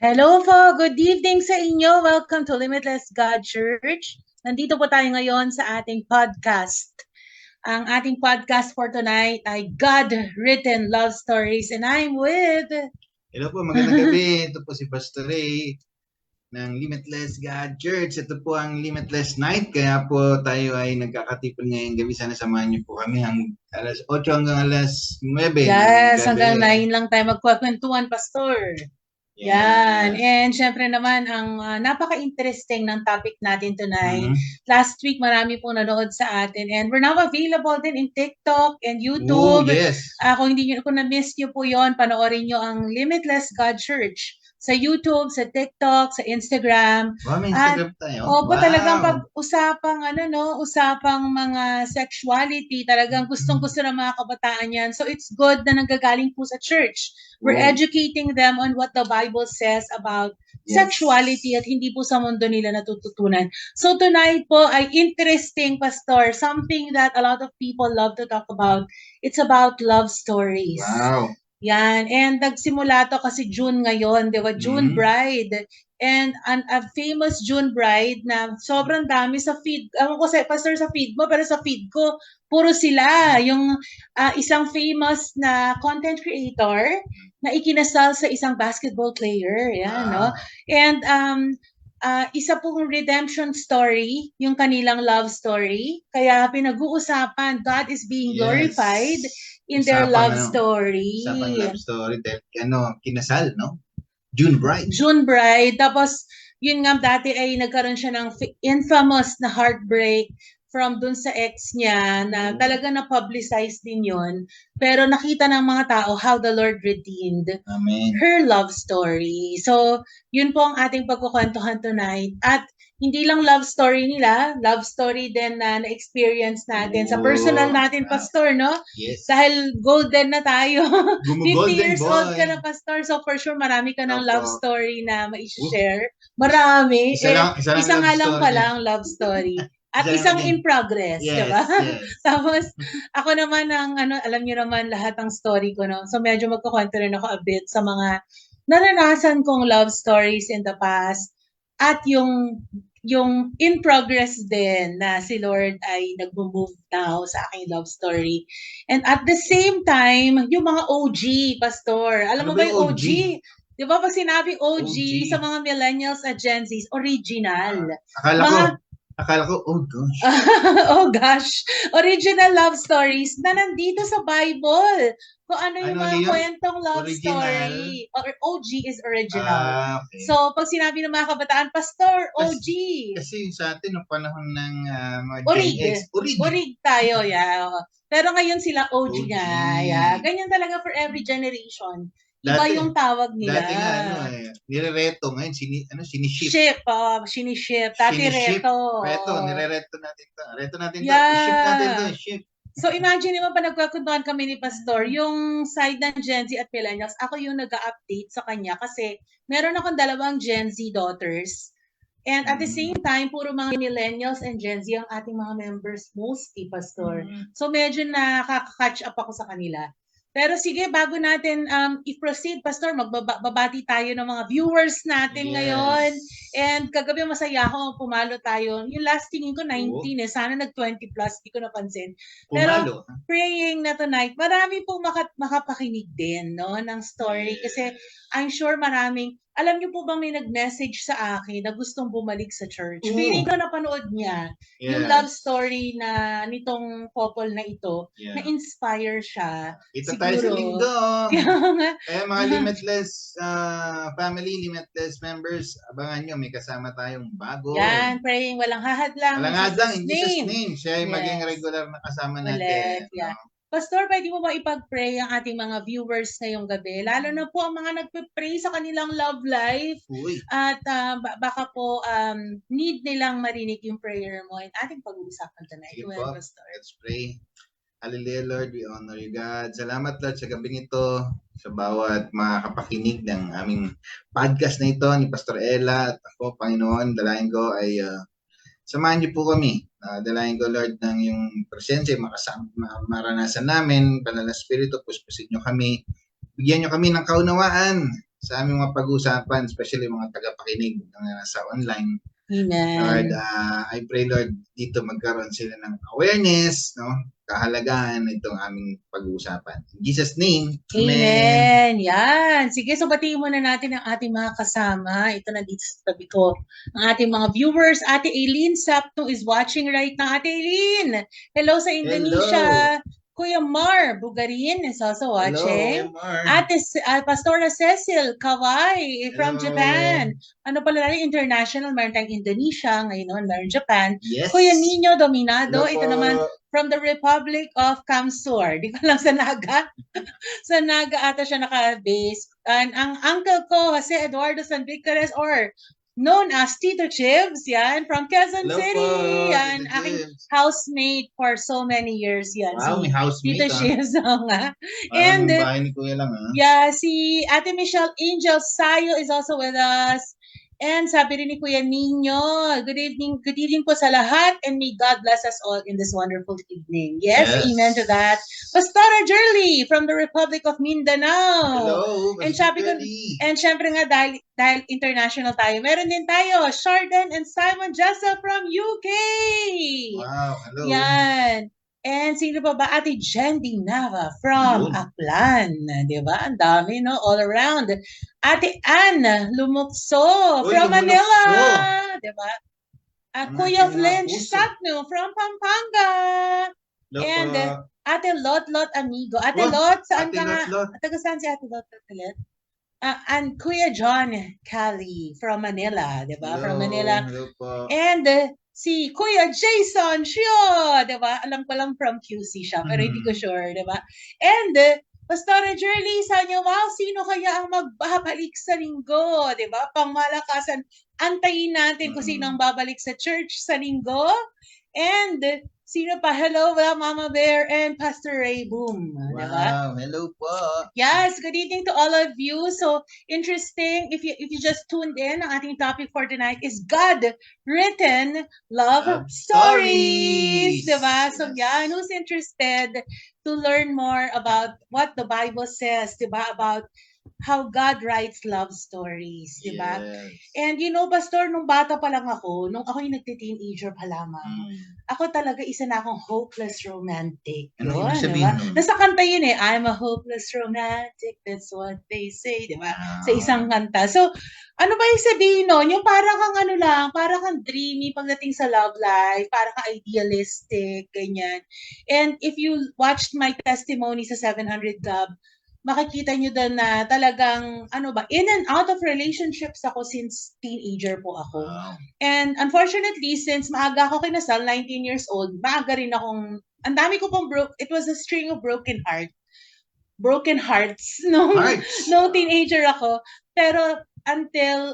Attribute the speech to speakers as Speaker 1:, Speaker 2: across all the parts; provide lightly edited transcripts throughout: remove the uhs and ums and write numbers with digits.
Speaker 1: Hello po, good evening sa inyo. Welcome to Limitless God Church. Nandito po tayo ngayon sa ating podcast. Ang ating podcast for tonight ay God-Written Love Stories and I'm with...
Speaker 2: Hello po, magandang gabi. Ito po si Pastor Ray ng Limitless God Church. Ito po ang Limitless Night. Kaya po tayo ay nagkakatipon ngayong gabi. Sana samahan niyo po kami alas 8 hanggang alas 9.
Speaker 1: Yes, hanggang 9 lang tayo magkwekwentuhan, Pastor. Yan. And syempre naman, ang napaka-interesting ng topic natin tonight. Last week, marami pong nanood sa atin. And we're now available din in TikTok and YouTube.
Speaker 2: Yes.
Speaker 1: Kung na-miss nyo po yon, panoorin nyo ang Limitless God Church sa YouTube, sa TikTok, sa Instagram.
Speaker 2: May Instagram tayo.
Speaker 1: Opo, talagang pag-usapang usapang mga sexuality, talagang gustong-gusto ng mga kabataan yan. So it's good na nanggagaling po sa church. We're educating them on what the Bible says about sexuality at hindi po sa mundo nila natututunan. So tonight po ay interesting, Pastor, something that a lot of people love to talk about. It's about love stories.
Speaker 2: Wow.
Speaker 1: Yan. And nagsimula to kasi June ngayon, di ba? June Bride. And a famous June Bride na sobrang dami sa feed. Ewan ko sa Pastor sa feed mo, pero sa feed ko, puro sila. Yung isang famous na content creator na ikinasal sa isang basketball player. Yan, no? And isa pong redemption story, yung kanilang love story. Kaya pinag-uusapan, God is being glorified in their love story.
Speaker 2: Usapang love story dahil kinasal, no? June Bride.
Speaker 1: June Bride. Tapos, yun nga dati ay nagkaroon siya ng infamous na heartbreak from dun sa ex niya na talaga na-publicize din yun. Pero nakita ng mga tao how the Lord redeemed her love story. So, yun po ang ating pagkukwentuhan tonight. At hindi lang love story nila, love story din na na-experience natin sa personal natin, Pastor, no?
Speaker 2: Yes.
Speaker 1: Dahil golden na tayo. 50 years
Speaker 2: boy.
Speaker 1: old ka na, Pastor. So, for sure, marami ka ng love story na ma-share. Marami. Isa nga lang palang love story. At isang in progress, diba?
Speaker 2: Yes.
Speaker 1: Tapos, ako naman alam niyo naman lahat ng story ko, no? So, medyo magkukwento rin ako a bit sa mga naranasan kong love stories in the past. At yung in progress din na si Lord ay nag-move now sa aking love story. And at the same time, yung mga OG, Pastor. Alam mo ba yung OG? Di ba pag sinabi OG sa mga millennials at Gen Zs, original.
Speaker 2: Akala ko, oh gosh.
Speaker 1: Oh gosh. Original love stories na nandito sa Bible. Kung ano yung mga kwentong love story. Or OG is original.
Speaker 2: Okay.
Speaker 1: So, pag sinabi ng mga kabataan, Pastor, OG.
Speaker 2: Kasi sa atin, noong panahon ng mga
Speaker 1: Gen X, Orig tayo, yeah. Pero ngayon sila OG na. Yeah. Ganyan talaga for every generation. Iba yung tawag nila.
Speaker 2: Dati nga, nirereto. Ngayon, siniship.
Speaker 1: Siniship. Dati reto.
Speaker 2: Nirereto natin to. Reto natin to.
Speaker 1: Yeah.
Speaker 2: I-ship natin to. Ship.
Speaker 1: So, imagine mo pa nagkakuntuhan kami ni Pastor, yung side ng Gen Z at Millennials, ako yung nag-update sa kanya kasi meron akong 2 Gen Z daughters. And at the same time, puro mga Millennials and Gen Z ang ating mga members mostly, Pastor. So, medyo nakaka-catch up ako sa kanila. Pero sige, bago natin i-proceed, Pastor, magbabati tayo ng mga viewers natin ngayon. And kagabi masaya ako, pumalo tayo. Yung last tingin ko, 19 Sana nag-20 plus, di ko napansin. Pero praying na tonight, marami pong makapakinig din ng story. Kasi I'm sure maraming, alam niyo po bang may nag-message sa akin na gustong bumalik sa church? Feeling ko napanood niya yung love story na nitong couple na ito, na-inspire siya.
Speaker 2: Kita tayo sa linggo. Kaya mga Limitless family, Limitless members, abangan nyo, may kasama tayong bago.
Speaker 1: Yan, praying walang hahadlang.
Speaker 2: Walang hadlang, in Jesus' name. Siya ay maging regular na kasama natin.
Speaker 1: Pastor, pwede mo ba ipag-pray ang ating mga viewers ngayong gabi? Lalo na po ang mga nagpe-pray sa kanilang love life. At baka po need nilang marinig yung prayer mo and ating pag-uusapan tonight.
Speaker 2: Well, Pastor, let's pray. Hallelujah, Lord, we honor you, God. Salamat, Lord, sa gabing ito, sa bawat makakapakinig ng aming podcast na ito ni Pastor Ella at ako, Panginoon, dalayan ko ay samahan niyo po kami. Dalayan ko, Lord, ng yung presensya, maranasan namin, Banal na Espiritu, puspusin niyo kami. Bigyan niyo kami ng kaunawaan sa aming mga pag-uusapan, especially mga tagapakinig na sa online.
Speaker 1: Amen.
Speaker 2: Lord, I pray, Lord, dito magkaroon sila ng awareness, no? Kahalagahan itong aming pag-uusapan. In Jesus' name,
Speaker 1: Amen. Yan. Sige, so batiin muna natin ang ating mga kasama. Ito na dito sa tabi ko. Ang ating mga viewers. Ate Eileen Sapto is watching right now. Ate Eileen, hello sa Indonesia.
Speaker 2: Hello.
Speaker 1: Kuya Mar Bugarin is also watching.
Speaker 2: Hello, Mar.
Speaker 1: Ate Pastora Cecil Kawai from
Speaker 2: Hello.
Speaker 1: Japan. Ano pala rin, international, meron tayong Indonesia, ngayon meron Japan.
Speaker 2: Yes.
Speaker 1: Kuya Nino Dominado,
Speaker 2: Hello
Speaker 1: ito
Speaker 2: po.
Speaker 1: naman from the Republic of Kamsur. Di ko lang sa Naga. Sa Naga ata siya naka-base. And ang uncle ko, Jose Eduardo San Vicares, or known as Tito Chibs, yan, from Quezon
Speaker 2: Hello
Speaker 1: City.
Speaker 2: po,
Speaker 1: Yan,
Speaker 2: Tito
Speaker 1: aking
Speaker 2: Chibs.
Speaker 1: housemate for so many years. Yan,
Speaker 2: Wow, may housemate,
Speaker 1: Tito Chibs. Oo nga.
Speaker 2: Parang
Speaker 1: And,
Speaker 2: yung bahay ni Kuya lang, ha?
Speaker 1: yeah, si Ate Michelle Angel Sayo is also with us. And sabi rin ni Kuya Nino, good evening po sa lahat, and may God bless us all in this wonderful evening. Yes, amen to that. Pastora Jerly from the Republic of Mindanao.
Speaker 2: Hello,
Speaker 1: And sabi ko, and syempre nga dahil international tayo, meron din tayo, Sharden and Simon Jessa from UK.
Speaker 2: Wow, hello.
Speaker 1: Yan. And sino pa ba? Ate Jendi Nava from Aklan. Di ba? Ang dami, no? All around. Ate Ann Lumukso from Manila. Di ba? Kuya Flinch Sapno from Pampanga. And Ate Lot Amigo. Ate Lot, saan ka nga? Taga saan si Ate Lot ulit? And Kuya John Cali from Manila. Di ba? From Manila.
Speaker 2: Hello po.
Speaker 1: And si Kuya Jason Shio, diba? Alam ko lang from QC siya, pero hindi ko sure, diba? And Pastora Jerly, sabi niya, wow, sino kaya ang magbabalik sa linggo, diba? Pangmalakasan, antayin natin kung sino ang babalik sa church sa linggo. And sino pa? Hello, Mama Bear and Pastor Ray Boom.
Speaker 2: Wow,
Speaker 1: diba?
Speaker 2: hello po.
Speaker 1: Yes, good evening to all of you. So interesting, if you just tuned in, ang ating topic for tonight is God-written love stories. Diba? So yan, who's interested to learn more about what the Bible says, diba? About how God writes love stories, di ba?
Speaker 2: Yes.
Speaker 1: And you know, Pastor, nung bata pa lang ako, nung ako yung nagte-teenager pa lamang, ako talaga isa na akong hopeless romantic.
Speaker 2: Ano
Speaker 1: yun,
Speaker 2: sabihin
Speaker 1: diba?
Speaker 2: nun?
Speaker 1: Nasa kanta yun eh, I'm a hopeless romantic, that's what they say, di ba? Sa isang kanta. So, ano ba yung sabihin nun? Yung parang kang ano lang, parang kang dreamy pagdating sa love life, parang kang idealistic, ganyan. And if you watched my testimony sa 700 Club, makikita nyo doon na talagang, ano ba, in and out of relationships ako since teenager po ako.
Speaker 2: Wow.
Speaker 1: And unfortunately, since maaga ako kinasal, 19 years old, maaga rin akong, ang dami ko pong it was a string of broken hearts, no teenager ako. Pero until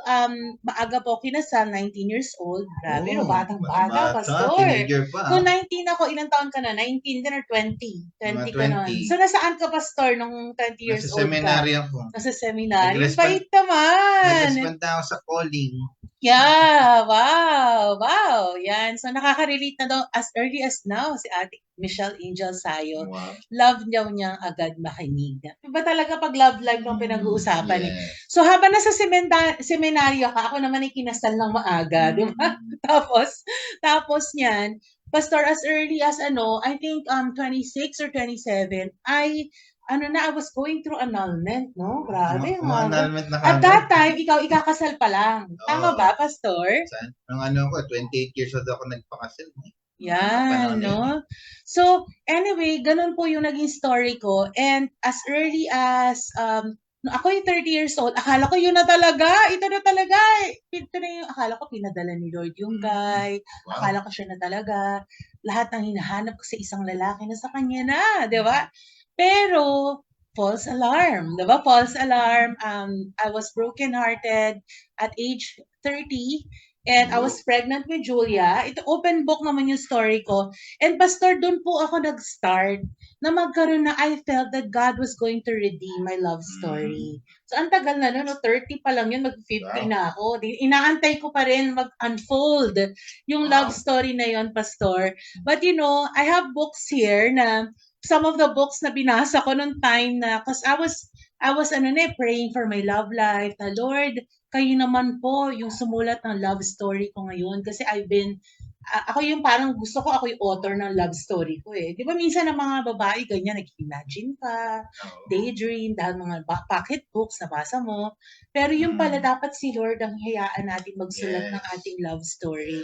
Speaker 1: maaga po kinasal, 19 years old. Grabe, no, batang-bata, Pastor.
Speaker 2: Teenager pa.
Speaker 1: Kung 19 ako, ilang taon ka na? 19 din or 20? 20 ka nun. So, nasaan ka, Pastor, nung 20 years old ka?
Speaker 2: Nasa seminary ako.
Speaker 1: Nasa seminary? Bait naman.
Speaker 2: Nag-respond ako sa calling.
Speaker 1: Yeah, wow. Yan. So, nakaka-relate na daw as early as now si Ate Michelle Angel Sayo.
Speaker 2: Wow.
Speaker 1: Love niyang agad makinig. Diba talaga pag love life ang pinag-uusapan?
Speaker 2: Yes.
Speaker 1: So, habang nasa seminaryo ka, ako naman ay kinasal ng maaga, di ba? Tapos niyan, Pastor, as early as I think 26 or 27, I was going through annulment, no? Grabe.
Speaker 2: Annulment na
Speaker 1: At that time, ikaw ikakasal pa lang. Tama ba, Pastor?
Speaker 2: Nung 28 years old ako nagpakasal.
Speaker 1: Yan, no? So, anyway, ganun po yung naging story ko. And as early as, ako yung 30 years old, akala ko yun na talaga. Ito na talaga. Ito na yung, akala ko pinadala ni Lord yung guy. Wow. Akala ko siya na talaga. Lahat ng hinahanap ko sa isang lalaki na sa kanya na, di ba? Pero, false alarm, di ba? False alarm. I was brokenhearted at age 30. And I was pregnant with Julia. Ito, open book naman yung story ko. And Pastor, doon po ako nag-start na magkaroon na I felt that God was going to redeem my love story. So, ang tagal na no? 30 pa lang yun, mag-50 na ako. Inaantay ko pa rin mag-unfold yung love story na yun, Pastor. But you know, I have books here na some of the books na binasa ko noong time na, because I I was praying for my love life. Na Lord, kayo naman po yung sumulat ng love story ko ngayon. Kasi ako yung parang gusto ko ako yung author ng love story ko eh. Di ba minsan ang mga babae ganyan, nag-imagine ka, daydream, dahil mga pocket books, nabasa mo. Pero yung pala dapat si Lord ang hayaan natin magsulat ng ating love story.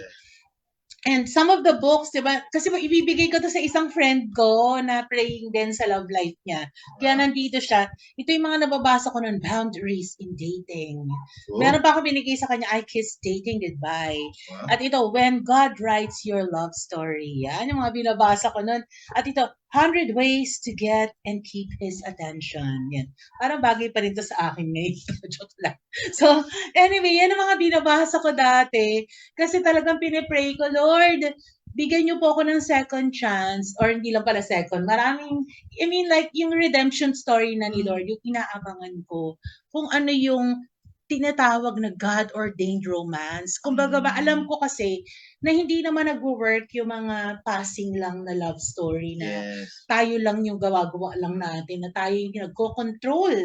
Speaker 1: And some of the books, diba, kasi ibibigay ko to sa isang friend ko na praying din sa love life niya. Kaya nandito siya. Ito yung mga nababasa ko nun, Boundaries in Dating. Meron pa ako binigay sa kanya, I Kissed Dating Goodbye. At ito, When God Writes Your Love Story. Yan yung mga binabasa ko nun. At ito, 100 Ways to Get and Keep His Attention. Yan. Parang bagay pa rin to sa akin ngayon. Joke lang. So, anyway, yan ang mga binabasa ko dati. Kasi talagang pinipray ko, Lord, bigyan niyo po ako ng second chance. Or hindi lang pala second. Maraming, like yung redemption story na ni Lord, yung inaabangan ko. Kung ano yung tinatawag na God-ordained romance. Kumbaga ba, alam ko kasi na hindi naman nag-work yung mga passing lang na love story na tayo lang yung gawa-gawa lang natin, na tayo yung nagko-control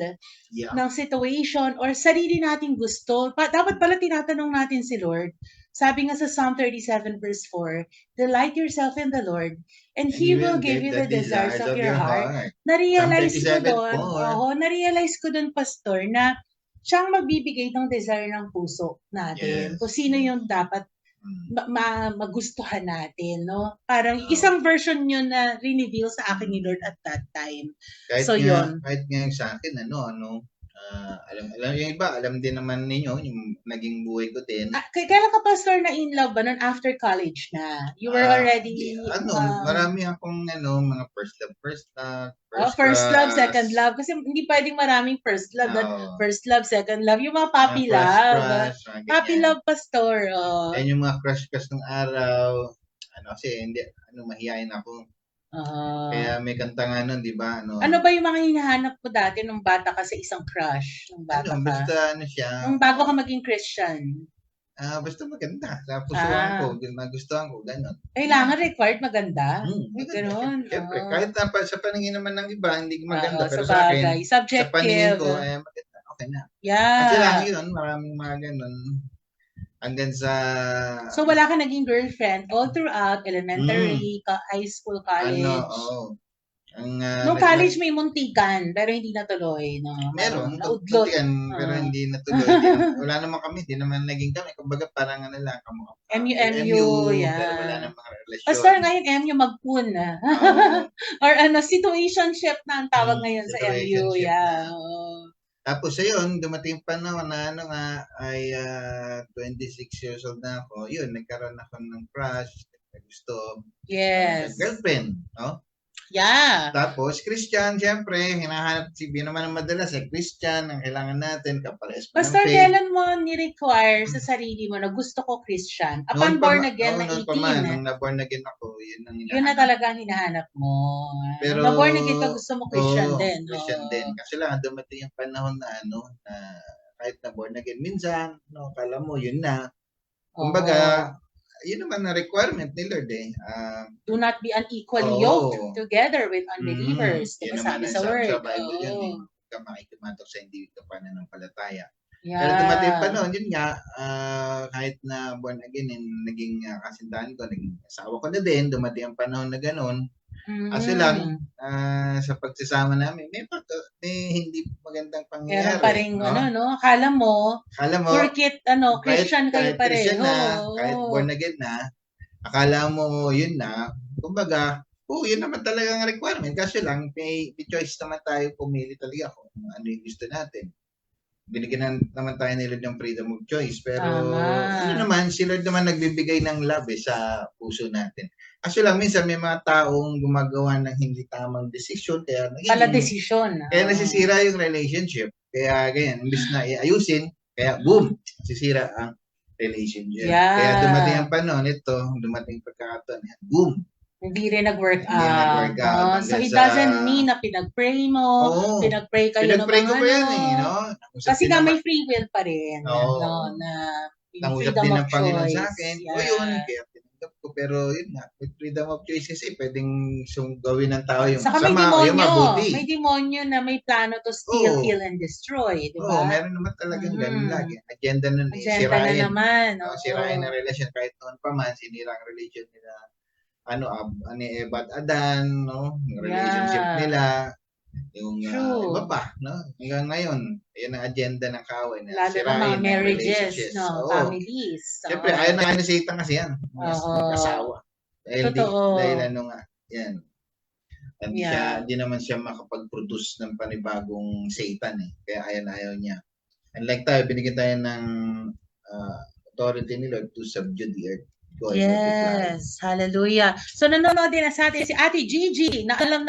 Speaker 1: ng situation or sarili nating gusto. Dapat pala tinatanong natin si Lord. Sabi nga sa Psalm 37 verse 4, delight yourself in the Lord and He will give you the desires of your heart. Na-realize ko dun, Pastor, na siyang magbibigay ng desire ng puso natin. Kung sino yung dapat magustuhan natin, no? Parang isang version yun na reveal sa akin ni Lord at that time.
Speaker 2: Kahit nga sa akin, alam yung iba, alam din naman ninyo yung naging buhay ko din.
Speaker 1: Kailan ka, Pastor, na in love ba nun? After college na? You were already...
Speaker 2: marami akong mga first
Speaker 1: love, second love. Kasi hindi pwedeng maraming first love. First love, second love. Yung mga puppy love. Puppy love, Pastor.
Speaker 2: Yan yung mga crush ng araw. Kasi hindi, mahihayin ako. Kaya may kanta nga nun, di ba?
Speaker 1: Ano ba yung mga hinahanap mo dati nung bata ka sa isang crush? Nung bata ka?
Speaker 2: Basta siya.
Speaker 1: Nung bago ka maging Christian?
Speaker 2: Basta maganda. Sa pusuan ko, magustuhan ko, gano'n.
Speaker 1: Kailangan required maganda?
Speaker 2: Gano'n. Siyempre, kahit sa paningin naman ng iba, hindi maganda. Pero sa akin, sa paningin ko, maganda. Okay na. At lang yun, maraming mga gano'n. Hanggang sa...
Speaker 1: So, wala ka naging girlfriend all throughout elementary, high school, college? Nung college may muntikan, pero hindi natuloy. No?
Speaker 2: Meron, muntikan, pero hindi natuloy. Wala naman kami, hindi naman naging kami. Kumbaga parang lang,
Speaker 1: MU, yeah.
Speaker 2: Pero wala namang relasyon.
Speaker 1: Pastor, ngayon MU mag-poon na. Or situationship na ang tawag ngayon sa MU. Yeah.
Speaker 2: Tapos ayun, dumating panahon na ay 26 years old na ako. Yun, nagkaroon ako ng crush, gusto.
Speaker 1: Yes.
Speaker 2: Girlfriend, no?
Speaker 1: Yeah.
Speaker 2: Tapos, Christian, siyempre, hinahanap naman ang madalas Christian, ang kailangan natin, kapares pa ng
Speaker 1: Pastor,
Speaker 2: faith.
Speaker 1: kailan mo ni-require sa sarili mo na gusto ko Christian? Upon born again na 18.
Speaker 2: Nung na-born again ako, yun ang hinahanap.
Speaker 1: Yun na talaga ang hinahanap mo.
Speaker 2: Pero,
Speaker 1: nung na-born again ka, gusto mo Christian din.
Speaker 2: Christian din. Kasi lang, dumating yung panahon na na kahit na-born again, minsan, kala mo, yun na. Kumbaga, yun naman na requirement ni Lord
Speaker 1: do not be unequally yoked together with unbelievers.
Speaker 2: Yun
Speaker 1: sabi
Speaker 2: naman
Speaker 1: sa word.
Speaker 2: Sa Bible yun Huwag ka makikimatok sa hindi ka pananampalataya. Pero dumating pa noon, yun nga, kahit na born again, naging kasintahan ko, naging asawa ko na din, dumating ang panahon na gano'n. Kasi lang, sa pagsasama namin, may hindi magandang pangyayari.
Speaker 1: Meron pa rin, akala mo, porkit, Christian kayo pareho.
Speaker 2: Kahit born again na, akala mo, yun na, kumbaga, yun naman talaga ang requirement. Kasi lang, may choice naman tayo, pumili talaga kung ano yung gusto natin. Binigyan naman tayo ni Lord ng freedom of choice. Pero, si Lord naman nagbibigay ng love sa puso natin. Kasi lang, minsan may mga taong gumagawa ng hindi tamang desisyon. Kaya nasisira yung relationship. Kaya ganyan, imbis na iayusin, kaya boom, nasisira ang relationship.
Speaker 1: Yeah.
Speaker 2: Kaya dumating ang panahon, dumating pagkakataon, boom.
Speaker 1: Hindi rin nag-work out. So, it doesn't mean na pinag-pray mo, pinag-pray kayo ng mga
Speaker 2: Pinag-pray ko pa yan
Speaker 1: Kasi nga may free will pa rin.
Speaker 2: Nangusap din ng Panginoon sa akin. Yun, kaya tanggap ko. Pero yun nga, with freedom of choices pwedeng gawin ng tao yung
Speaker 1: Saka may
Speaker 2: masama o yung mabuti.
Speaker 1: May demonyo na may plano to steal, kill, and destroy, di ba?
Speaker 2: Meron naman talagang ganun lagi. Agenda nun
Speaker 1: Agenda na naman.
Speaker 2: Sirain ang relasyon kahit noon pa man, sinira ang religion nila. Ani Eva at Adan, no? Yung relationship nila. Yung iba pa, no? Hanggang ngayon, yan ang agenda ng kaaway na
Speaker 1: lalo na mga marriages, no? Families.
Speaker 2: Siyempre, ayaw na ni Satan kasi yan. Mag-asawa. Dahil yan. Hindi naman siya makapag-produce ng panibagong Satan eh. Kaya ayaw niya. And tayo, binigyan tayo ng authority ni Lord to subdue the earth.
Speaker 1: Yes, hallelujah. So nanonood din na sa atin si Ate Gigi na alam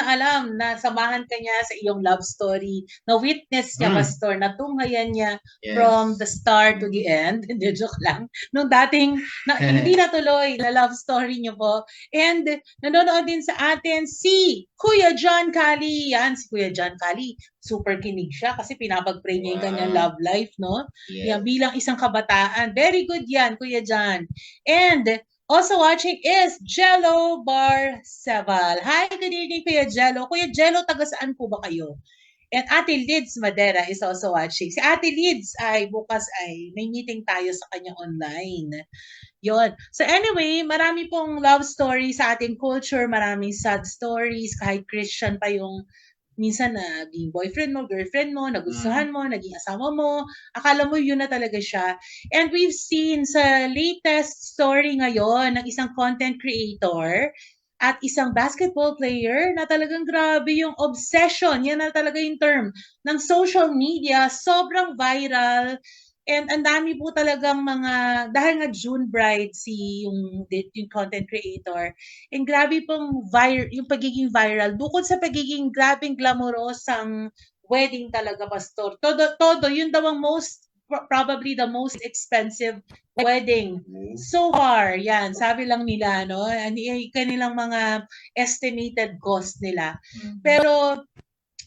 Speaker 1: na samahan ka niya sa iyong love story, na witness niya, Pastor, na tunghayan niya from the start to the end. Hindi, joke lang. Nung dating hindi natuloy na love story niyo po. And nanonood din sa atin si Kuya John Cali. Yan, si Kuya John Cali. Super kinig siya kasi pinapag-pray niya yung kanyang love life, no? Yan, bilang isang kabataan. Very good yan, Kuya John. And also watching is Jello Barceval. Hi, good evening, Kuya Jello. Kuya Jello, taga saan po ba kayo? And Ate Lids Madera is also watching. Si Ate Lids bukas may meeting tayo sa kanya online. Yon. So anyway, marami pong love story sa ating culture, maraming sad stories, kahit Christian pa yung minsan naging boyfriend mo, girlfriend mo, nagustuhan mo, naging asawa mo, akala mo yun na talaga siya. And we've seen sa latest story ngayon ng isang content creator at isang basketball player na talagang grabe yung obsession, yan na talaga yung term, ng social media, sobrang viral. And ang dami po talagang dahil nga June bride yung content creator, and grabe pong yung pagiging viral, bukod sa pagiging grabing glamorosang wedding talaga, Pastor. Todo, yun daw ang probably the most expensive wedding so far. Yan, sabi lang nila, no? Kanilang mga estimated cost nila. Pero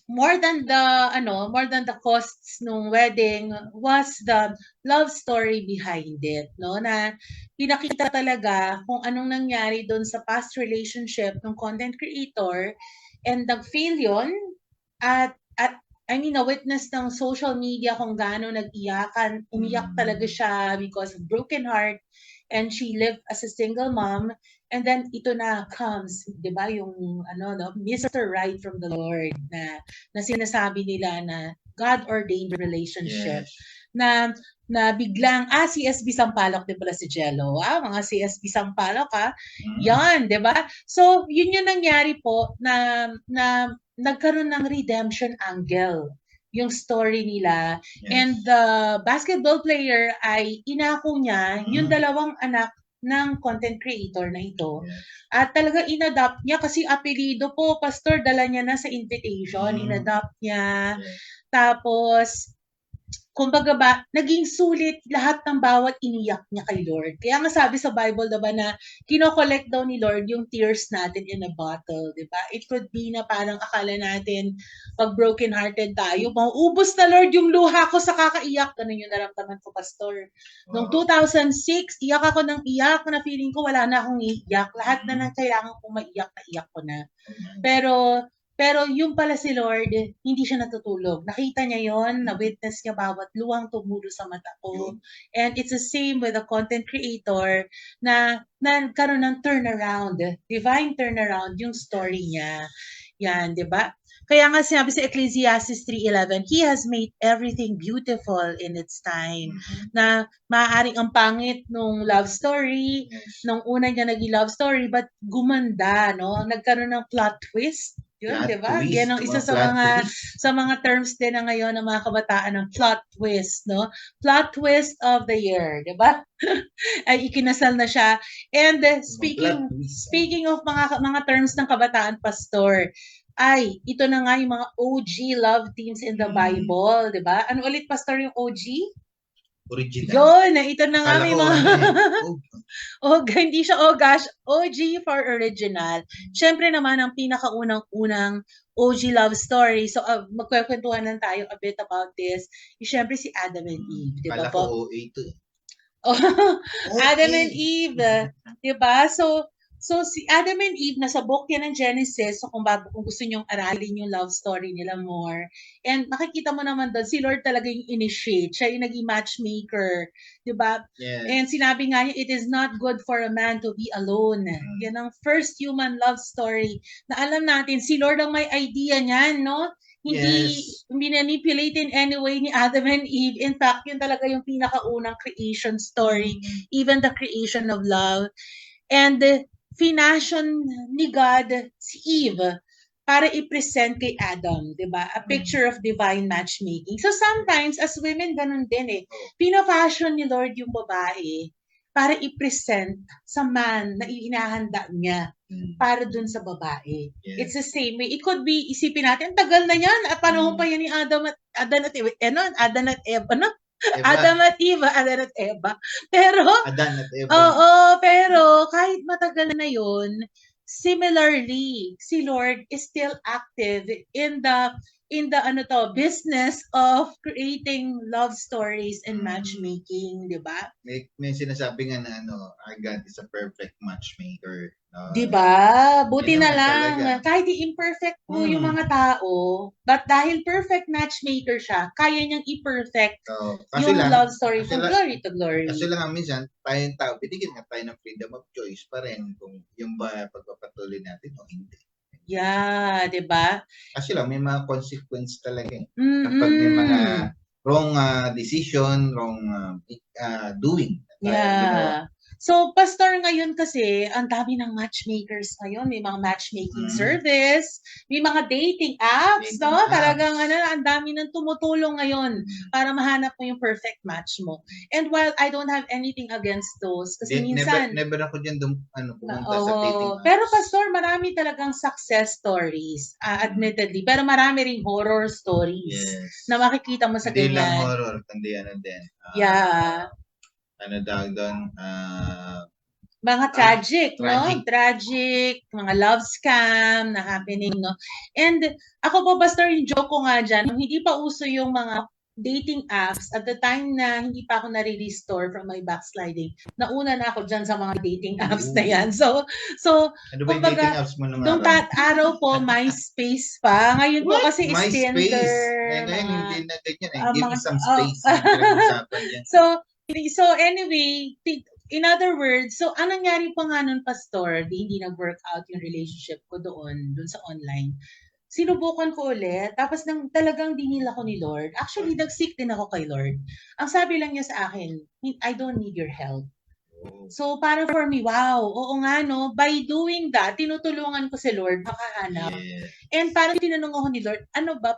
Speaker 1: more than the costs nung wedding was the love story behind it, no? Na pinakita talaga kung anong nangyari doon sa past relationship ng content creator, and nag-fail yun at witness ng social media kung gaano nag-iyakan, umiyak talaga siya because of broken heart, and she lived as a single mom. And then ito na comes, 'di ba, yung Mr. Right from the Lord na sinasabi nila na God ordained relationship. Na biglang CSB Sampaloc din pala si Jello. Mga CSB Sampaloc yan, 'di ba? So yun yung nangyari po na nagkaroon ng redemption angle yung story nila. And the basketball player ay inako niya yung dalawang anak ng content creator na ito. At talaga inadopt niya kasi apelido po, Pastor, dala niya na sa invitation, inadopt niya. Tapos kumbaga ba, naging sulit lahat ng bawat iniyak niya kay Lord. Kaya nga sabi sa Bible, diba, na kino-collect daw ni Lord yung tears natin in a bottle, diba? It could be na parang akala natin pag broken-hearted tayo, mauubos na Lord yung luha ko sa kakaiyak. Ganun yung naramdaman ko, Pastor. Noong 2006, iyak ako ng iyak na feeling ko wala na akong iyak. Lahat na nang kailangan kong maiyak na iyak ko na. Pero yung pala si Lord, hindi siya natutulog. Nakita niya yon, na-witness niya bawat luwang tumulo sa mata ko. And it's the same with the content creator na nagkaroon ng turnaround, divine turnaround yung story niya. Yan, di ba? Kaya nga sinabi sa Ecclesiastes 3:11, He has made everything beautiful in its time. Na maaaring ang pangit nung love story, nung una niya naging love story, but gumanda, no? Nagkaroon ng plot twist. Yun, di ba? Yan ang isa sa mga terms din na ngayon ng mga kabataan, ng plot twist, no? Plot twist of the year, di ba? Ay ikinasal na siya. And speaking of mga terms ng kabataan, Pastor, ay ito na nga yung mga OG love teams in the Bible, di ba? Ano ulit, Pastor, yung OG?
Speaker 2: Original.
Speaker 1: Yun, ito na nga may mga hindi siya OG for original. Siyempre naman ang pinakaunang-unang OG love story. So magkwekwentuhan lang tayo a bit about this. Siyempre si Adam and Eve, di ba po?
Speaker 2: OA to.
Speaker 1: Adam and Eve, 'di ba? So si Adam and Eve nasa book yan ng Genesis. So kung gusto niyong aralin yung love story nila more, and makikita mo naman doon si Lord talaga yung initiate. Siya yung naging matchmaker, 'di ba?
Speaker 2: Yes.
Speaker 1: And sinabi nga niya, it is not good for a man to be alone. Yan ang first human love story na alam natin si Lord ang may idea niyan, no? Hindi manipulate in any way ni Adam and Eve. In fact, yun talaga yung pinakaunang creation story, even the creation of love. And finashon ni God si Eve para i-present kay Adam, 'di ba? A picture of divine matchmaking. So sometimes as women ganun din eh. Pina-fashion ni Lord yung babae para i-present sa man na inahanda niya para dun sa babae.
Speaker 2: Yes.
Speaker 1: It's the same way. It could be, isipin natin, tagal na yan. At panahon pa yan ni Adam at Eva. Adan at Eva, no? Adam at Eva. Pero,
Speaker 2: Adan at Eva.
Speaker 1: oo, pero kahit matagal na yun, similarly, si Lord is still active in the business of creating love stories and matchmaking, 'di ba?
Speaker 2: May sinasabi nga na our God is a perfect matchmaker.
Speaker 1: 'Di ba? Buti
Speaker 2: Yun
Speaker 1: na
Speaker 2: naman
Speaker 1: lang
Speaker 2: talaga.
Speaker 1: kahit imperfect po yung mga tao, but dahil perfect matchmaker siya, kaya niyang i-perfect
Speaker 2: Kaso
Speaker 1: yung
Speaker 2: lang,
Speaker 1: love story
Speaker 2: kasi
Speaker 1: from
Speaker 2: lang-
Speaker 1: glory to glory.
Speaker 2: Kasi lang minsan, tayong tao, binigyan nga tayo ng freedom of choice pa rin kung yung ba pagpapatuloy natin o hindi.
Speaker 1: Yeah, 'di ba?
Speaker 2: Kasi lang, may mga consequence talaga eh. Kapag may mga wrong decision, wrong doing.
Speaker 1: Yeah. So, pastor, ngayon kasi, ang dami ng matchmakers ngayon. May mga matchmaking service, may mga dating apps, no? Talagang, ang dami ng tumutulong ngayon para mahanap mo yung perfect match mo. And while I don't have anything against those, kasi minsan...
Speaker 2: Never ako dyan pumunta sa dating apps.
Speaker 1: Pero, pastor, marami talagang success stories, admittedly. Pero marami ring horror stories na makikita mo sa ganyan.
Speaker 2: Hindi lang horror, kundi din. Dahil doon?
Speaker 1: Mga tragic, no? Tragic, mga love scam na happening, no? And ako po, pastor, yung joke ko nga dyan, nung hindi pa uso yung mga dating apps, at the time na hindi pa ako nare-restore from my backsliding, nauna na ako dyan sa mga dating apps na yan. So
Speaker 2: ano ba yung dating apps mo nung
Speaker 1: araw po, MySpace pa. Ngayon po kasi is Tinder.
Speaker 2: Ngayon, hindi na ganyan eh. Give me some space.
Speaker 1: So anyway, in other words, so anong nangyari pa nga nun, pastor, hindi nag-work out yung relationship ko doon sa online. Sinubukan ko ulit, tapos talagang dinila ko ni Lord. Actually, nag-seek din ako kay Lord. Ang sabi lang niya sa akin, I don't need your help. So, para for me, wow, oo nga, no? By doing that, tinutulungan ko si Lord makahanap. And parang tinanong ako ni Lord, ano ba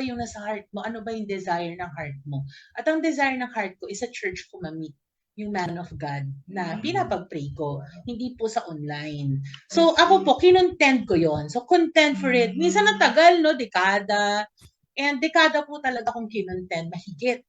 Speaker 1: yung nasa heart mo? Ano ba yung desire ng heart mo? At ang desire ng heart ko is a church ko ma-meet yung man of God na pinapag-pray ko, hindi po sa online. So, ako po, kinontent ko yon. So, content for it. Minsan natagal, no? Dekada. And dekada po talaga kong kinontent. Mahigit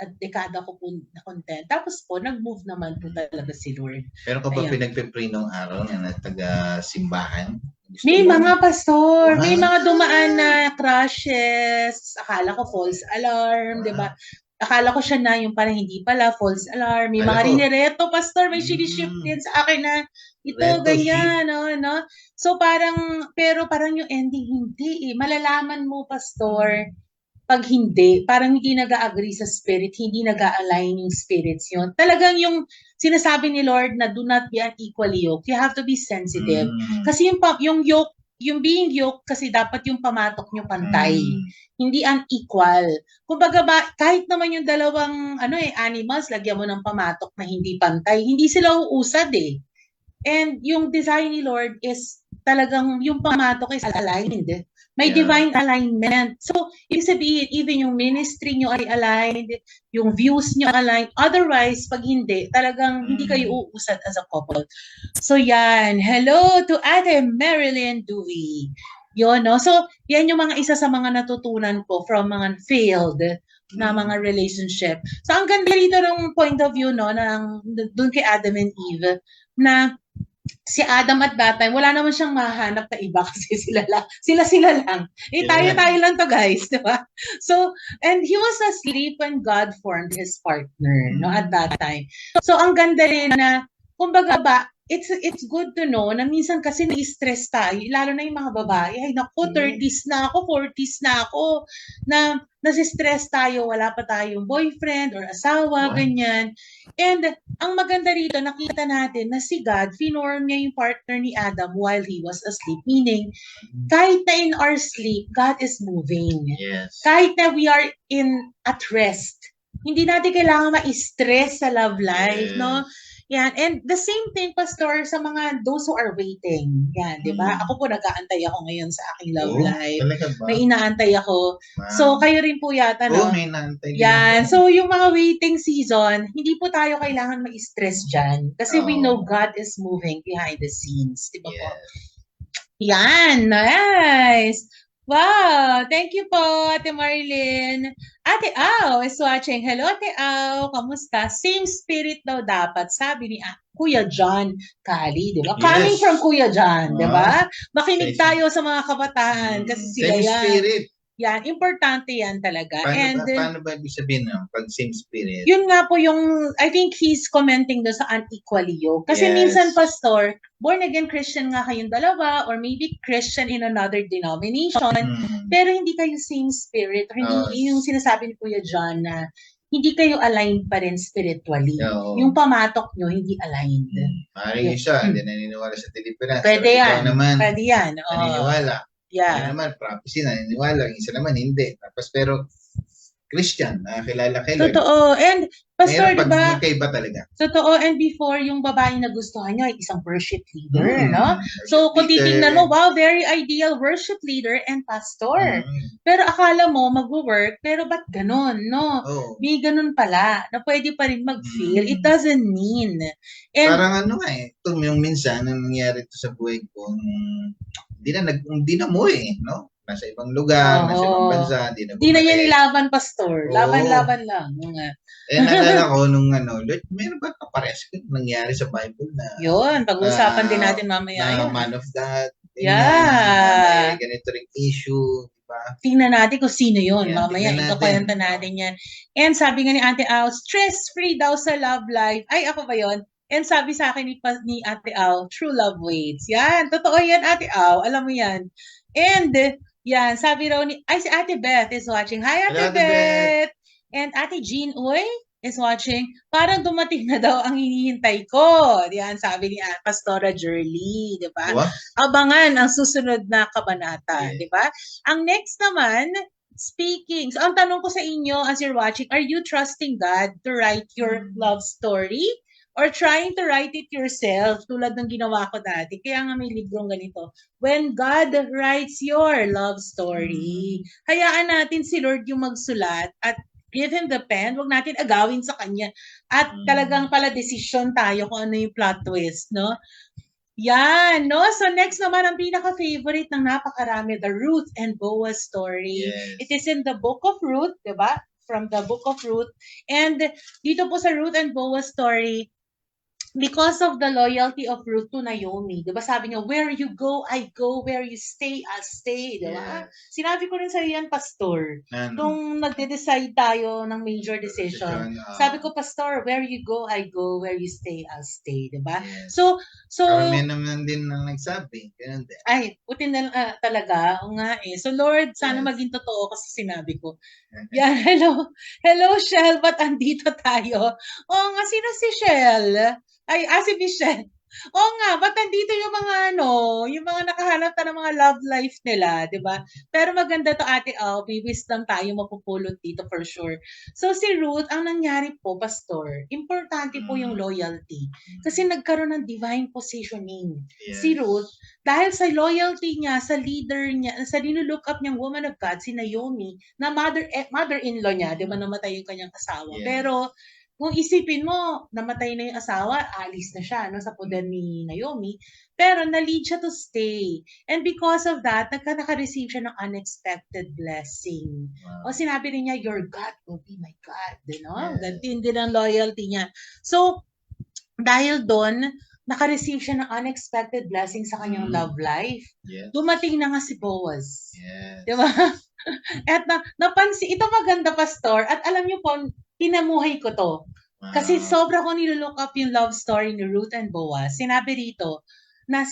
Speaker 1: at dekada ko po na content. Tapos po, nag-move naman po talaga si Lord.
Speaker 2: Pero kapag pinagpipray nung araw na taga-simbahan,
Speaker 1: may mga pastor, may mga dumaan na crushes, akala ko false alarm, di ba? Akala ko siya na yung parang hindi pala, false alarm. May mga rinireto, pastor, may siniship din sa akin na ito, ganyan, no? So pero parang yung ending, hindi eh. Malalaman mo, pastor, pag hindi, parang hindi nag-agree sa spirit, hindi nag-align yung spirits yun. Talagang yung sinasabi ni Lord na do not be unequally yoked. You have to be sensitive. Kasi yung yoke, yung being yoked, kasi dapat yung pamatok nyo pantay. Hindi unequal. Kumbaga kahit naman yung dalawang animals, lagyan mo ng pamatok na hindi pantay, hindi sila uusad eh. And yung design ni Lord is talagang yung pamatok is aligned. May divine alignment. So, ibig sabihin, even yung ministry nyo ay aligned, yung views nyo aligned. Otherwise, pag hindi, talagang hindi kayo uusad as a couple. So, yan. Hello to Ate Marilyn Dewey. Yun, no? So, yan yung mga isa sa mga natutunan ko from mga failed na mga relationship. So, ang ganda rito ng point of view, no, doon kay Adam and Eve, na si Adam at that time, wala naman siyang mahanap na iba kasi sila lang. Tayo lang to guys, di ba? So, and he was asleep when God formed his partner, no, at that time. So, ang ganda rin na, kumbaga ba, it's good to know na minsan kasi na-stress tayo, lalo na yung mga babae, ay naku, 30s na ako, 40s na ako, na nasi-stress tayo, wala pa tayong boyfriend or asawa, ganyan. And ang maganda rito, nakita natin na si God, finorm niya yung partner ni Adam while he was asleep. Meaning, kahit na in our sleep, God is moving.
Speaker 2: Yes.
Speaker 1: Kahit na we are at rest, hindi natin kailangan ma-stress sa love life, no? Yan. And the same thing, Pastor, sa mga those who are waiting. Yan, di ba? Ako po, nag-aantay ako ngayon sa aking love life. May inaantay ako. Wow. So, kayo rin po yata, no?
Speaker 2: May inaantay.
Speaker 1: Yan. So, yung mga waiting season, hindi po tayo kailangan ma-stress dyan. Kasi we know God is moving behind the scenes. Di ba po? Yan. Nice. Wow! Thank you po, Ate Marilyn. Ate Au is watching. Hello, Ate Au. Kamusta? Same spirit daw dapat, sabi ni Kuya John Kali, di ba?
Speaker 2: Yes.
Speaker 1: Coming from Kuya John, di ba? Makinig tayo sa mga kabataan kasi sila
Speaker 2: same
Speaker 1: yan.
Speaker 2: Spirit.
Speaker 1: Yan, importante yan talaga.
Speaker 2: Paano ba ibig sabihin ng pag same spirit?
Speaker 1: Yun nga po yung, I think he's commenting doon sa unequally yoked. Kasi minsan, Pastor, born again Christian nga kayong dalawa or maybe Christian in another denomination, pero hindi kayo same spirit. Or hindi yung sinasabi ni Kuya John na hindi kayo aligned pa rin spiritually. Yung pamatok nyo, hindi aligned.
Speaker 2: Maring isa, hindi naniniwala sa Pilipinas.
Speaker 1: Pwede yan.
Speaker 2: Pwede
Speaker 1: yan.
Speaker 2: Naniniwala.
Speaker 1: Yeah.
Speaker 2: Isa naman, prophecy, naniniwala. Isa naman, hindi. Tapos, pero, Christian, kilala kay Lord.
Speaker 1: Totoo. And, Pastor, diba?
Speaker 2: Magkaiba talaga.
Speaker 1: Totoo. And before, yung babae na gustuhan nyo ay isang worship leader, no? So, kung titingnan mo, wow, very ideal worship leader and pastor. Pero akala mo, mag-work, pero ba't ganun, no? May ganun pala, na pwede pa rin mag-feel. It doesn't mean. And,
Speaker 2: parang ito yung minsan, ang nangyari ito sa buhay ko, hindi na mo no? Nasa ibang lugar, nasa ibang bansa,
Speaker 1: hindi na yan nilaban, Pastor. Laban-laban lang.
Speaker 2: Naalala ko nung Lord, meron ba kapares nangyari sa Bible na
Speaker 1: yun, pag-uusapan din natin mamaya.
Speaker 2: Na man of God.
Speaker 1: Yeah.
Speaker 2: Ganito ring issue. Diba?
Speaker 1: Tingnan natin kung sino yun. Mamaya, ikakwenta natin yan. And sabi nga ni Ate Au, stress-free daw sa love life. Ay, ako ba yun? And sabi sa akin ni Ate Au, true love waits. Yan, totoo yan, Ate Au. Alam mo yan. And, yan, sabi raw si Ate Beth is watching. Hi, Ate Beth! And Ate Jean Uy is watching. Parang dumating na daw ang hinihintay ko. Yan, sabi ni Pastora Jerly. Diba? Abangan ang susunod na kabanata. Diba? Ang next naman, speaking. So, ang tanong ko sa inyo as you're watching, are you trusting God to write your love story? Or trying to write it yourself, tulad ng ginawa ko dati. Kaya nga may librong ganito. When God writes your love story, hayaan natin si Lord yung magsulat at give Him the pen. Huwag natin agawin sa Kanya. At talagang pala desisyon tayo kung ano yung plot twist, no? Yan, no? So next naman, ang pinaka-favorite ng napakarami, the Ruth and Boaz story.
Speaker 2: Yes.
Speaker 1: It is in the book of Ruth, diba? From the book of Ruth. And dito po sa Ruth and Boaz story, because of the loyalty of Ruth to Naomi, diba sabi niya, where you go, I go. Where you stay, I'll stay. Diba? Yes. Sinabi ko rin sa yan, Pastor. Nung nagde-decide tayo ng major decision, sabi ko, Pastor, where you go, I go. Where you stay, I'll stay. Diba? Yes. So
Speaker 2: may naman din nang nagsabi.
Speaker 1: Ay, putin na talaga. O nga eh. So Lord, sana maging totoo kasi sinabi ko. Yan, hello Shell, ba't andito tayo? O nga, sino si Shell? Ay, si Michelle. Oo nga, ba't nandito yung mga yung mga nakahanap na ng mga love life nila, di ba? Pero maganda to, Ate Au, may wisdom tayo mapupulot dito for sure. So si Ruth, ang nangyari po, Pastor, importante po yung loyalty. Kasi nagkaroon ng divine positioning. Yes. Si Ruth, dahil sa loyalty niya, sa leader niya, sa nilook up niyang woman of God, si Naomi, na mother-in-law niya, di ba, namatay yung kanyang asawa. Yes. Pero kung isipin mo, namatay na yung asawa, alis na siya sa poder ni Naomi, pero na-lead siya to stay. And because of that, naka-receive siya ng unexpected blessing. Wow. O sinabi rin niya, your God will be my God. Ganun din ang loyalty niya. So, dahil doon, naka-receive siya ng unexpected blessing sa kanyang love life.
Speaker 2: Yes.
Speaker 1: Dumating na nga si Boaz.
Speaker 2: Yes.
Speaker 1: Di ba? At napansin, ito maganda, Pastor, at alam niyo po, tinamuhay ko to. Kasi sobra ko nilook up yung love story ni Ruth and Boaz. Sinabi rito, na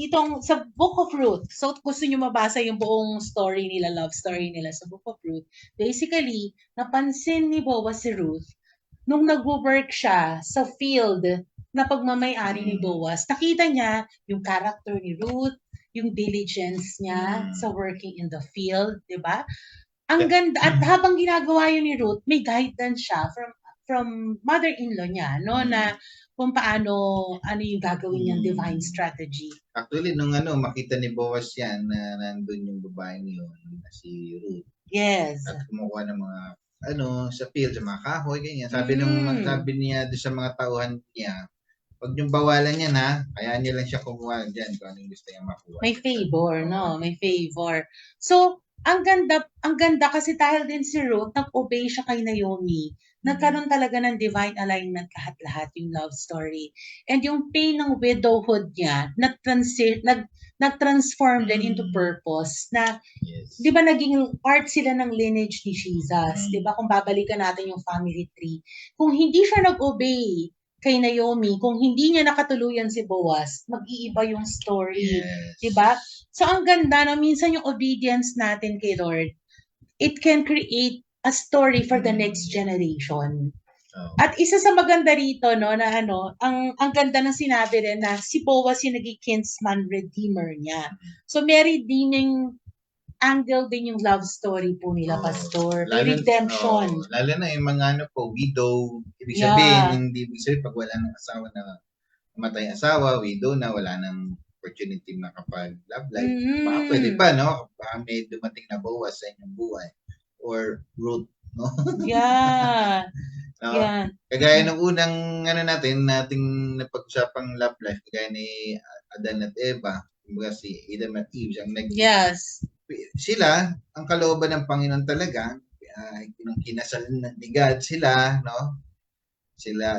Speaker 1: itong sa Book of Ruth, so gusto niyo mabasa yung buong story nila, love story nila sa Book of Ruth, basically, napansin ni Boaz si Ruth, nung nag-work siya sa field na pagmamay-ari ni Boaz, nakita niya yung character ni Ruth, yung diligence niya sa working in the field, di ba? Ang ganda, at habang ginagawa yun ni Ruth, may guidance siya from mother-in-law niya, no, na kung paano, ano yung gagawin niyang divine strategy.
Speaker 2: Actually, nung makita ni Boaz yan, na nandun yung babaeng yun, na si Ruth.
Speaker 1: Yes.
Speaker 2: At kumukuha ng mga, sa field, sa mga kahoy, ganyan. Sabi niya doon sa mga tauhan niya, huwag niyong bawalan yan, ha? Kaya niya lang siya kumuha dyan kung anong gusto niya makuha.
Speaker 1: May favor, no? May favor. So, ang ganda kasi dahil din si Ruth, nag-obey siya kay Naomi. Nagkaroon talaga ng divine alignment lahat-lahat yung love story. And yung pain ng widowhood niya, nag-transform din into purpose na, di ba naging part sila ng lineage ni Jesus? Di ba kung babalikan natin yung family tree, kung hindi siya nag-obey kay Naomi, kung hindi niya nakatuluyan si Boaz, mag-iiba yung story.
Speaker 2: Yes.
Speaker 1: Diba? So, ang ganda na minsan yung obedience natin kay Lord, it can create a story for the next generation. At isa sa maganda rito, no, na ang ganda ng sinabi rin na si Boaz yung naging kinsman redeemer niya. So, may redeeming angle din yung love story po nila, Pastor. May redemption.
Speaker 2: Lalo na yung mga widow. Ibig sabihin, hindi ibig sabihin pag wala ng asawa na matay asawa, widow na, wala ng opportunity na kapag love life. Baka pwede pa, no? Baka may dumating na Boaz sa inyong buhay. Or Ruth, no?
Speaker 1: Yeah.
Speaker 2: No?
Speaker 1: Yeah.
Speaker 2: Kagaya ng unang nating napag-usapang love life, kagaya ni Adan at Eva, kumbaga si Adam at Eve, siyang
Speaker 1: Yes.
Speaker 2: Sila, ang kalooban ng Panginoon talaga, kinasal ni God sila, no? Sila,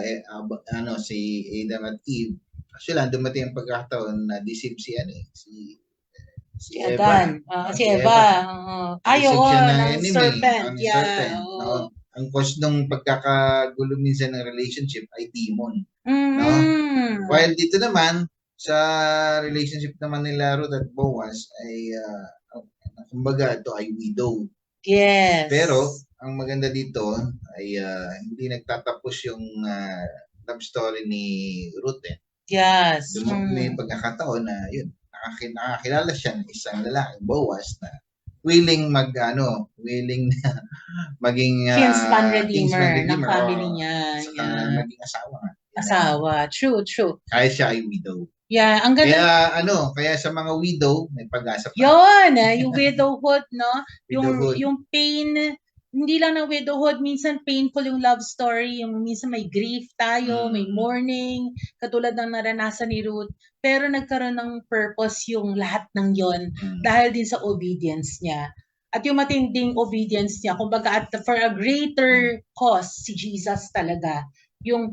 Speaker 2: si Adam at Eve, sila, dumating ang pagkakataon na deceive si Eva.
Speaker 1: Si Eva. Ayaw ng serpent.
Speaker 2: Serpent, no? Ang cause ng pagkakagulo minsan ng relationship ay demon. No? While dito naman, sa relationship naman nila Ruth at Boaz ay kumbaga ito ay widow.
Speaker 1: Yes.
Speaker 2: Pero ang maganda dito ay hindi nagtatapos yung love story ni Ruth.
Speaker 1: Yes.
Speaker 2: May pagkakataon na yun, nakakilala siya ng isang lalaki, Boaz, na willing na maging
Speaker 1: kinsman redeemer ng family niya.
Speaker 2: Maging asawa.
Speaker 1: True.
Speaker 2: Kahit siya ay widow.
Speaker 1: Yeah, ang ganda.
Speaker 2: Kaya sa mga widow, may pag-asa pa.
Speaker 1: Yun, yung widowhood, no? Yung pain, hindi lang ng widowhood, minsan painful yung love story, yung minsan may grief tayo, may mourning, katulad ng naranasan ni Ruth, pero nagkaroon ng purpose yung lahat ng yon dahil din sa obedience niya. At yung matinding obedience niya, kumbaga for a greater cause, si Jesus talaga, yung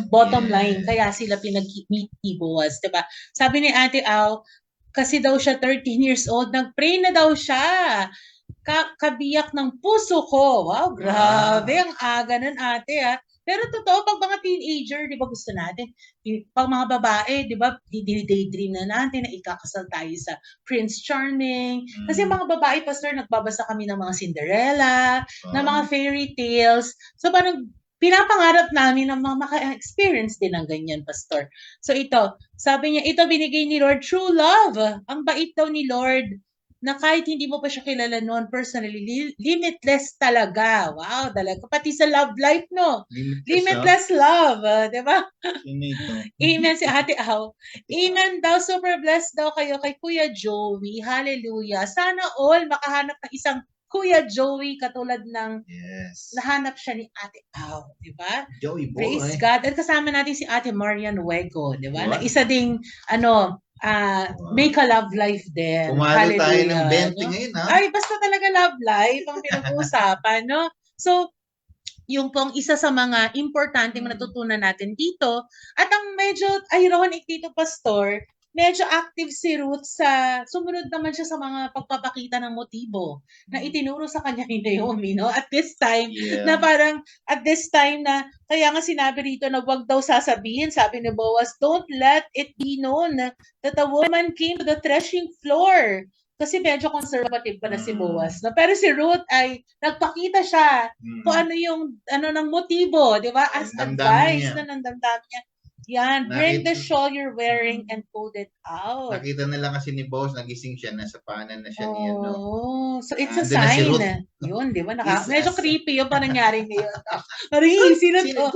Speaker 1: bottom line, kaya sila pinag-meet ni Boaz, diba? Sabi ni Ate Au, kasi daw siya 13 years old, nag-pray na daw siya. Kabiyak ng puso ko. Wow, grabe. Ang aga nun, ate, ha. Pero totoo, pag mga teenager, di ba gusto natin? Pag mga babae, di ba, daydream na natin na ikakasal tayo sa Prince Charming. Kasi mga babae, Pastor, nagbabasa kami ng mga Cinderella, ng mga fairy tales. So parang pinapangarap namin na maka-experience din ng ganyan, Pastor. So ito, sabi niya, ito binigay ni Lord, true love. Ang bait daw ni Lord, na kahit hindi mo pa siya kilala noon personally, limitless talaga. Wow, talaga. Pati sa love life, no? Limitless love. Diba? Amen si Ate Au. Amen daw. Super blessed daw kayo kay Kuya Joey. Hallelujah. Sana all makahanap ng isang Kuya Joey katulad ng nahanap siya ni Ate Au. Diba?
Speaker 2: Joey boy.
Speaker 1: Praise God. At kasama natin si Ate Marian Wego. Diba? Na isa ding, make a love life din.
Speaker 2: Pumalo tayo ng 20 ngayon, ha?
Speaker 1: Ay, basta talaga love life ang pinag-uusapan, no? So, yung pong isa sa mga importante na natutunan natin dito. At ang medyo ironic dito, Pastor, medyo active si Ruth sumunod naman siya sa mga pagpapakita ng motibo na itinuro sa kanya ni Naomi, no? At this time, na parang, kaya nga sinabi rito na wag daw sasabihin, sabi ni Boaz, don't let it be known that a woman came to the threshing floor. Kasi medyo conservative pa na si Boaz. No? Pero si Ruth ay nagpakita siya kung ano yung ng motibo, di ba? As advice na nandamdam niya. Yan, bring the shawl you're wearing and pull it out.
Speaker 2: Nakita nila kasi ni Boaz, nagising siya, nasa paanan na siya niya, no?
Speaker 1: So it's a sign. Yun, di ba? Medyo creepy yung pa nangyari ngayon. Sino to?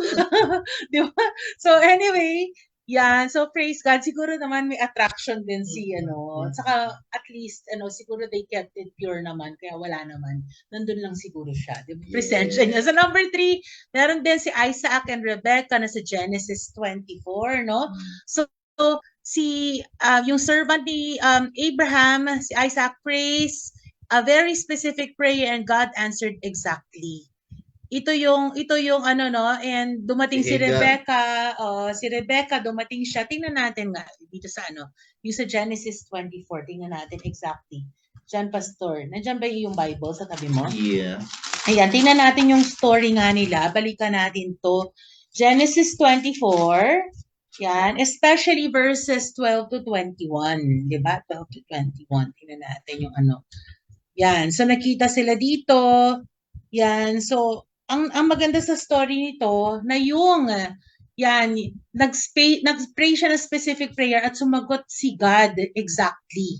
Speaker 1: Di ba? So anyway, yan. So praise God. Siguro naman may attraction din si, saka at least, siguro they kept it pure naman. Kaya wala naman. Nandun lang siguro siya. Diba? Presensya niya. So number 3, meron din si Isaac and Rebecca na sa Genesis 24, no? So si, yung servant ni Abraham, si Isaac prays a very specific prayer and God answered exactly. Ito yung and dumating si Rebecca, dumating siya. Tingnan natin nga dito sa yung sa Genesis 24, tingnan natin exactly. Diyan, Pastor. Nandiyan ba yung Bible sa tabi mo?
Speaker 2: Yeah.
Speaker 1: Ayan, tingnan natin yung story nga nila. Balikan natin to. Genesis 24, yan, especially verses 12 to 21, di ba? 12 to 21. Tingnan natin yung Yan, so nakita sila dito. Yan, so ang maganda sa story nito na yung nag-pray siya na specific prayer at sumagot si God exactly.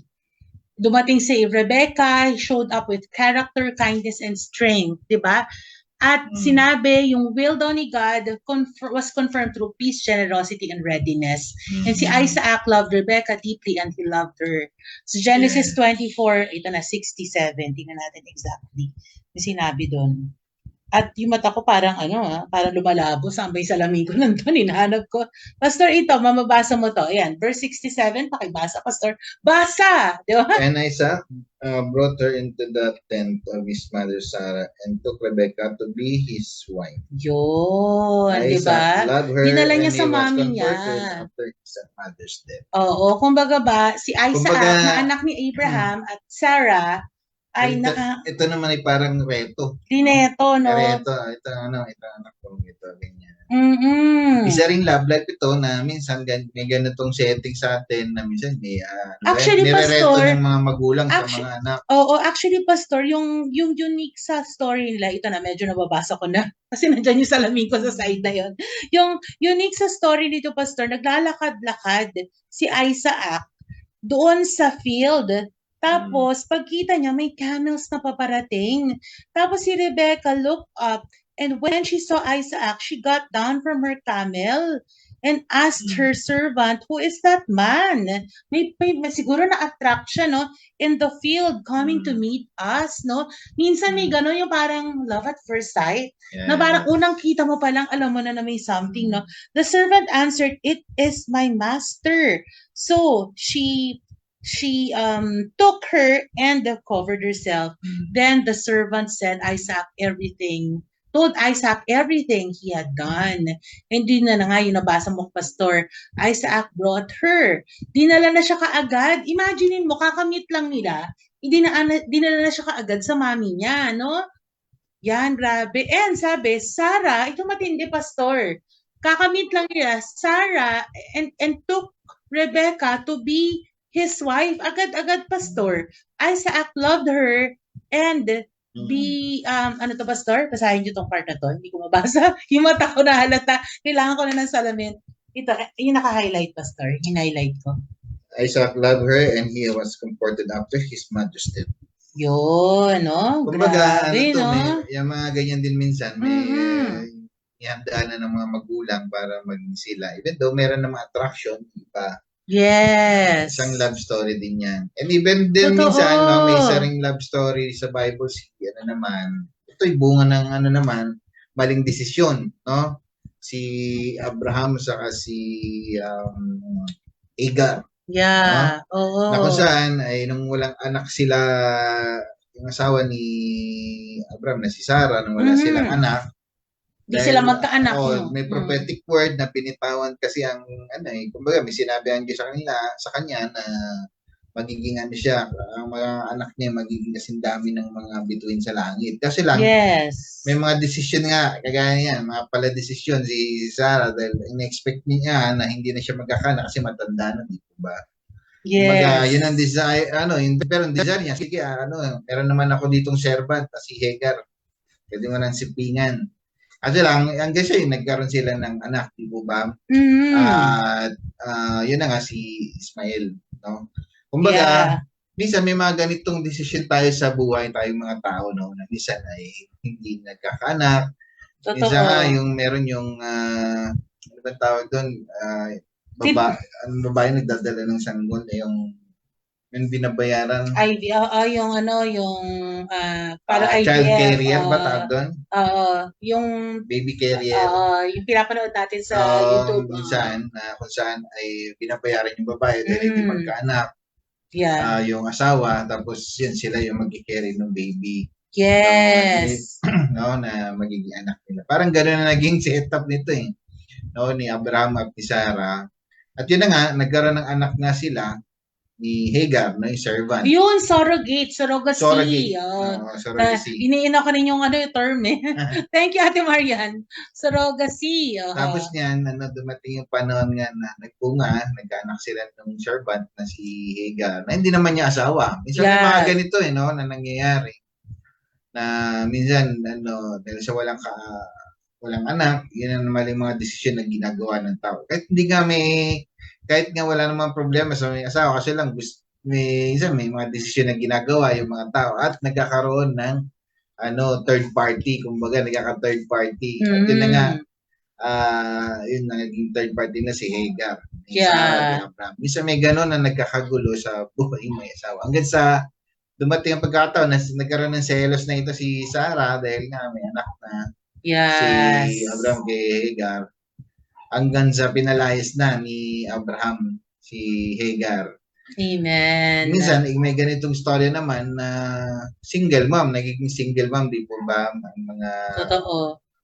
Speaker 1: Dumating si Rebecca, he showed up with character, kindness, and strength, di ba? At sinabi, yung will daw ni God was confirmed through peace, generosity, and readiness. And si Isaac loved Rebecca deeply and he loved her. So Genesis 24, ito na, 67. Tingnan natin exactly. Yung sinabi doon. At yung mata ko parang parang lumalabo, sambay salamin ko nandun, hinahanap ko. Pastor, ito, mamabasa mo to. Ayan, verse 67, pakibasa, Pastor. Basa! Di ba?
Speaker 2: And Isaac brought her into the tent of his mother Sarah and took Rebecca to be his wife.
Speaker 1: Yun, di ba? Dinala niya sa mami niya.
Speaker 2: After his mother's death.
Speaker 1: Oo, kumbaga ba, si Isaac, na anak ni Abraham at Sarah, ay
Speaker 2: ito naman ay parang reto.
Speaker 1: Lineto, no?
Speaker 2: Reto, ito anak ko, ito, ganyan. Isa ring love life ito na minsan may ganitong setting sa atin na minsan may
Speaker 1: actually, Pastor,
Speaker 2: ng mga magulang sa mga anak.
Speaker 1: Oo, actually, Pastor, yung unique sa story nila, ito na, medyo nababasa ko na. Kasi nandyan yung salamin ko sa side na yun. Yung unique sa story nito, Pastor, naglalakad-lakad si Isaac doon sa field. Tapos, pagkita niya, may camels na paparating. Tapos si Rebecca looked up, and when she saw Isaac, she got down from her camel and asked her servant, who is that man? May siguro na-attract siya, no? In the field, coming to meet us, no? Minsan may gano'n yung parang love at first sight. Na parang unang kita mo pa lang, alam mo na may something, no? The servant answered, it is my master. So, she took her and covered herself. Then the servant told Isaac everything he had done. Hindi na nga yung nabasa mo, Pastor. Isaac brought her. Dinala na siya kaagad. Imaginein mo, kakamit lang nila. Dinala na siya kaagad sa mami niya, no? Yan, grabe. And sabi, Sarah, ito matindi, Pastor. Kakamit lang nila, Sarah, and took Rebecca to be his wife, agad-agad, Pastor. Isaac loved her and Pastor? Basahin niyo tong part na to. Hindi ko mabasa. Yung mata ko na halata. Kailangan ko na ng salamin. Ito, yung naka-highlight, Pastor. Yung highlight ko.
Speaker 2: Isaac loved her and he was comforted after his mother's death.
Speaker 1: Yun, no?
Speaker 2: Kumbaga,
Speaker 1: grabe, no?
Speaker 2: Yung mga ganyan din minsan, may ihandaan ng mga magulang para maging sila. Even though meron ng mga attraction, iba.
Speaker 1: Yes.
Speaker 2: Isang love story din yan. And even din minsan, may isa ring love story sa Bible, ito'y bunga ng maling desisyon, no? Si Abraham saka si Hagar.
Speaker 1: Yeah,
Speaker 2: no?
Speaker 1: oo.
Speaker 2: Na kung saan, ay nung walang anak sila, yung asawa ni Abraham na si Sarah, nung wala silang anak,
Speaker 1: Di sila magkaanak.
Speaker 2: May prophetic word na pinitawan kasi ang kumbaga may sinabi ang Diyos sa kanya na magiging siya, ang mga anak niya magiging kasing dami ng mga bituin sa langit. Kasi lang, may mga desisyon nga, kagaya niyan, mga pala desisyon si Sarah dahil in-expect niya na hindi na siya magkakaanak kasi matanda na, di ba? Kumbaga, yun ang desire, pero ang desire niya, sige, meron naman ako ditong servant na si Hagar. Pwede mo nang sipingan. Kasi lang, hanggang siya nagkaroon sila ng anak, di ba? At yun na nga si Ismael, no? Kumbaga, minsan may mga ganitong desisyon tayo sa buhay tayong mga tao, no? Na minsan ay hindi nagkakaanak. Minsan nga yung meron yung ano ba tawag doon? Babae nagdadala ng sanggol, yung binabayaran.
Speaker 1: Yung para
Speaker 2: child carrier ba tawag doon?
Speaker 1: Yung
Speaker 2: baby carrier.
Speaker 1: Yung pinapanood natin sa YouTube.
Speaker 2: Minsan, kung saan ay binabayaran yung babae dahil hindi magkaanak. Yung asawa, tapos yun sila yung mag-carry ng baby.
Speaker 1: Yes.
Speaker 2: Na magiging anak nila. Parang gano'n na naging setup nito ni Abraham at ni Sarah. At yun na nga, nagkaroon ng anak nga sila ni Hagar, yung servant.
Speaker 1: Yun, surrogacy. Surrogacy. Iniina ko rin yung term Thank you, Ate Marian. Surrogacy.
Speaker 2: Tapos niyan, dumating yung panahon nga na nagpunga, nagkaanak sila ng servant na si Hagar, na hindi naman niya asawa. Minsan may mga ganito na nangyayari. Na minsan, dahil sa walang anak, yun ang maling mga desisyon na ginagawa ng tao. Kahit nga wala namang problema sa may asawa kasi lang may mga desisyon na ginagawa yung mga tao at nagkakaroon ng third party, kumbaga nagkaka-third party. At yun na nga, yun na naging third party na si Hagar. Sarah, Abraham. Minsan may gano'n na nagkakagulo sa buhay may asawa. Hanggang sa dumating ang pagkataon na nagkaroon ng selos na ito si Sarah dahil nga may anak na si Abraham kay Hagar. Hanggang sa pinalayas na ni Abraham si Hagar.
Speaker 1: Amen.
Speaker 2: Minsan, may ganitong story naman na nagiging single mom, di po ba?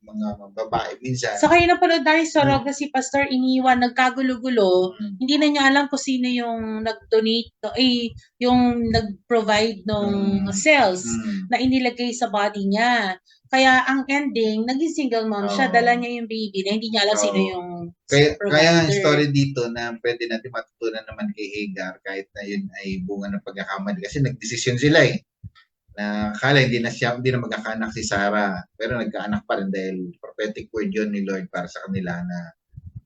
Speaker 2: Mga babae minsan.
Speaker 1: So kayo napanood tayo sa surrogacy, Pastor, iniwan, nagkagulo-gulo, hindi na niya alam kung sino yung nag-donate, yung nag-provide ng cells na inilagay sa body niya. Kaya ang ending, naging single mom siya, dala niya yung baby na hindi niya alam sino yung
Speaker 2: kaya ang story dito na pwede natin matutunan naman kay Hagar kahit na yun ay bunga ng pagkakamali kasi nagdesisyon sila na akala hindi na magkakaanak si Sarah pero nagkaanak pa rin dahil prophetic word yun ni Lord para sa kanila na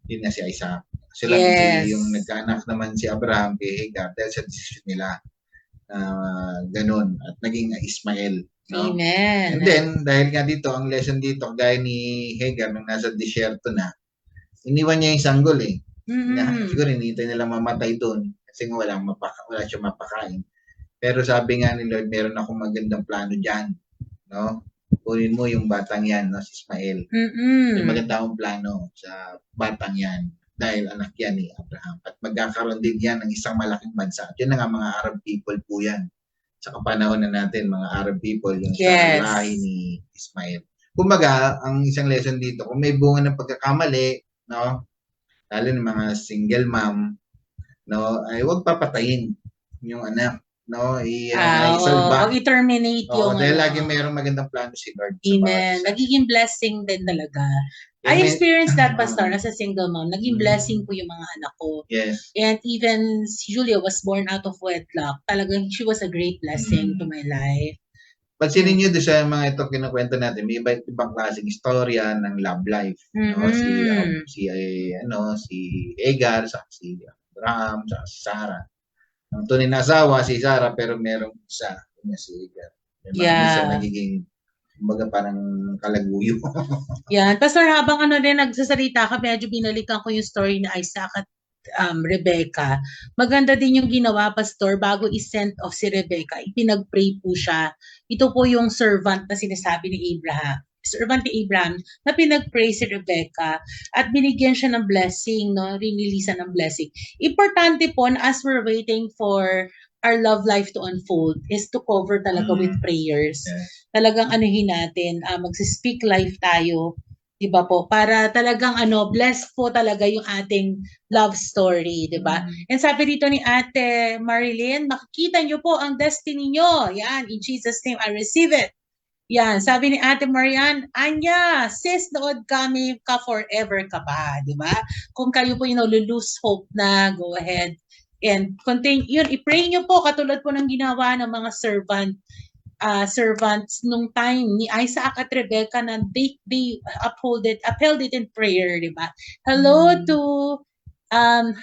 Speaker 2: yun na si Isaac. Sila yung nagkaanak naman si Abraham kay Hagar dahil sa desisyon nila ganun at naging Ismael. No?
Speaker 1: Amen.
Speaker 2: And then, dahil nga dito, ang lesson dito, gaya ni Hagar nung nasa disyerto na, iniwan niya yung sanggol siguro hinihintay nila mamatay doon kasi nga wala siyang mapakain. Pero sabi nga ni Lord, meron akong magandang plano dyan. No? Kunin mo yung batang yan, si Ismael. May maganda akong plano sa batang yan dahil anak yan ni Abraham. At magkakaroon din yan ng isang malaking bansa. At yun na nga mga Arab people po yan. Sa kapanahon na natin, mga Arab people, yung sa lahi ni Ismael. Kumbaga, ang isang lesson dito, kung may bunga ng pagkakamali, lalo ng mga single mom, ay huwag papatayin yung anak.
Speaker 1: Isalba. Huwag i-terminate yung
Speaker 2: dahil lagi mayroong magandang plano si Lord.
Speaker 1: Amen. Nagiging blessing din talaga. I experienced that, Pastor, as a single mom. Naging blessing po yung mga anak ko.
Speaker 2: Yes.
Speaker 1: And even si Julia was born out of wedlock. Talagang she was a great blessing to my life.
Speaker 2: Pansinin nyo doon sa mga ito kinukwento natin, may iba't ibang klaseng istorya ng love life. Si Hagar, si Abraham, si Sarah. Ang tunay na asawa, si Sarah, pero merong isa, si Hagar. Minsan nagiging kumbaga parang kalaguyo.
Speaker 1: Yan. Pastor, habang nagsasalita ka, medyo binalikan ko yung story ni Isaac at Rebecca. Maganda din yung ginawa, Pastor, bago i-send off si Rebecca, ipinag-pray po siya. Ito po yung servant na sinasabi ni Abraham. Servant ni Abraham na pinag-pray si Rebecca at binigyan siya ng blessing, rinilisan ng blessing. Importante po na as we're waiting for our love life to unfold is to cover talaga with prayers. Talagang anuhin natin, magsispeak life tayo Diba po? Para talagang blessed po talaga yung ating love story, diba? And sabi dito ni Ate Marilyn, makikita niyo po ang destiny niyo. Yan, in Jesus' name, I receive it. Yan, sabi ni Ate Marian, Anya, sis, nood kami ka forever ka pa, di ba? Kung kayo po lose hope na, go ahead and continue. Yun, i-pray nyo po, katulad po ng ginawa ng mga servants nung time ni Isaac at Rebecca na they upheld it in prayer, di ba? Hello to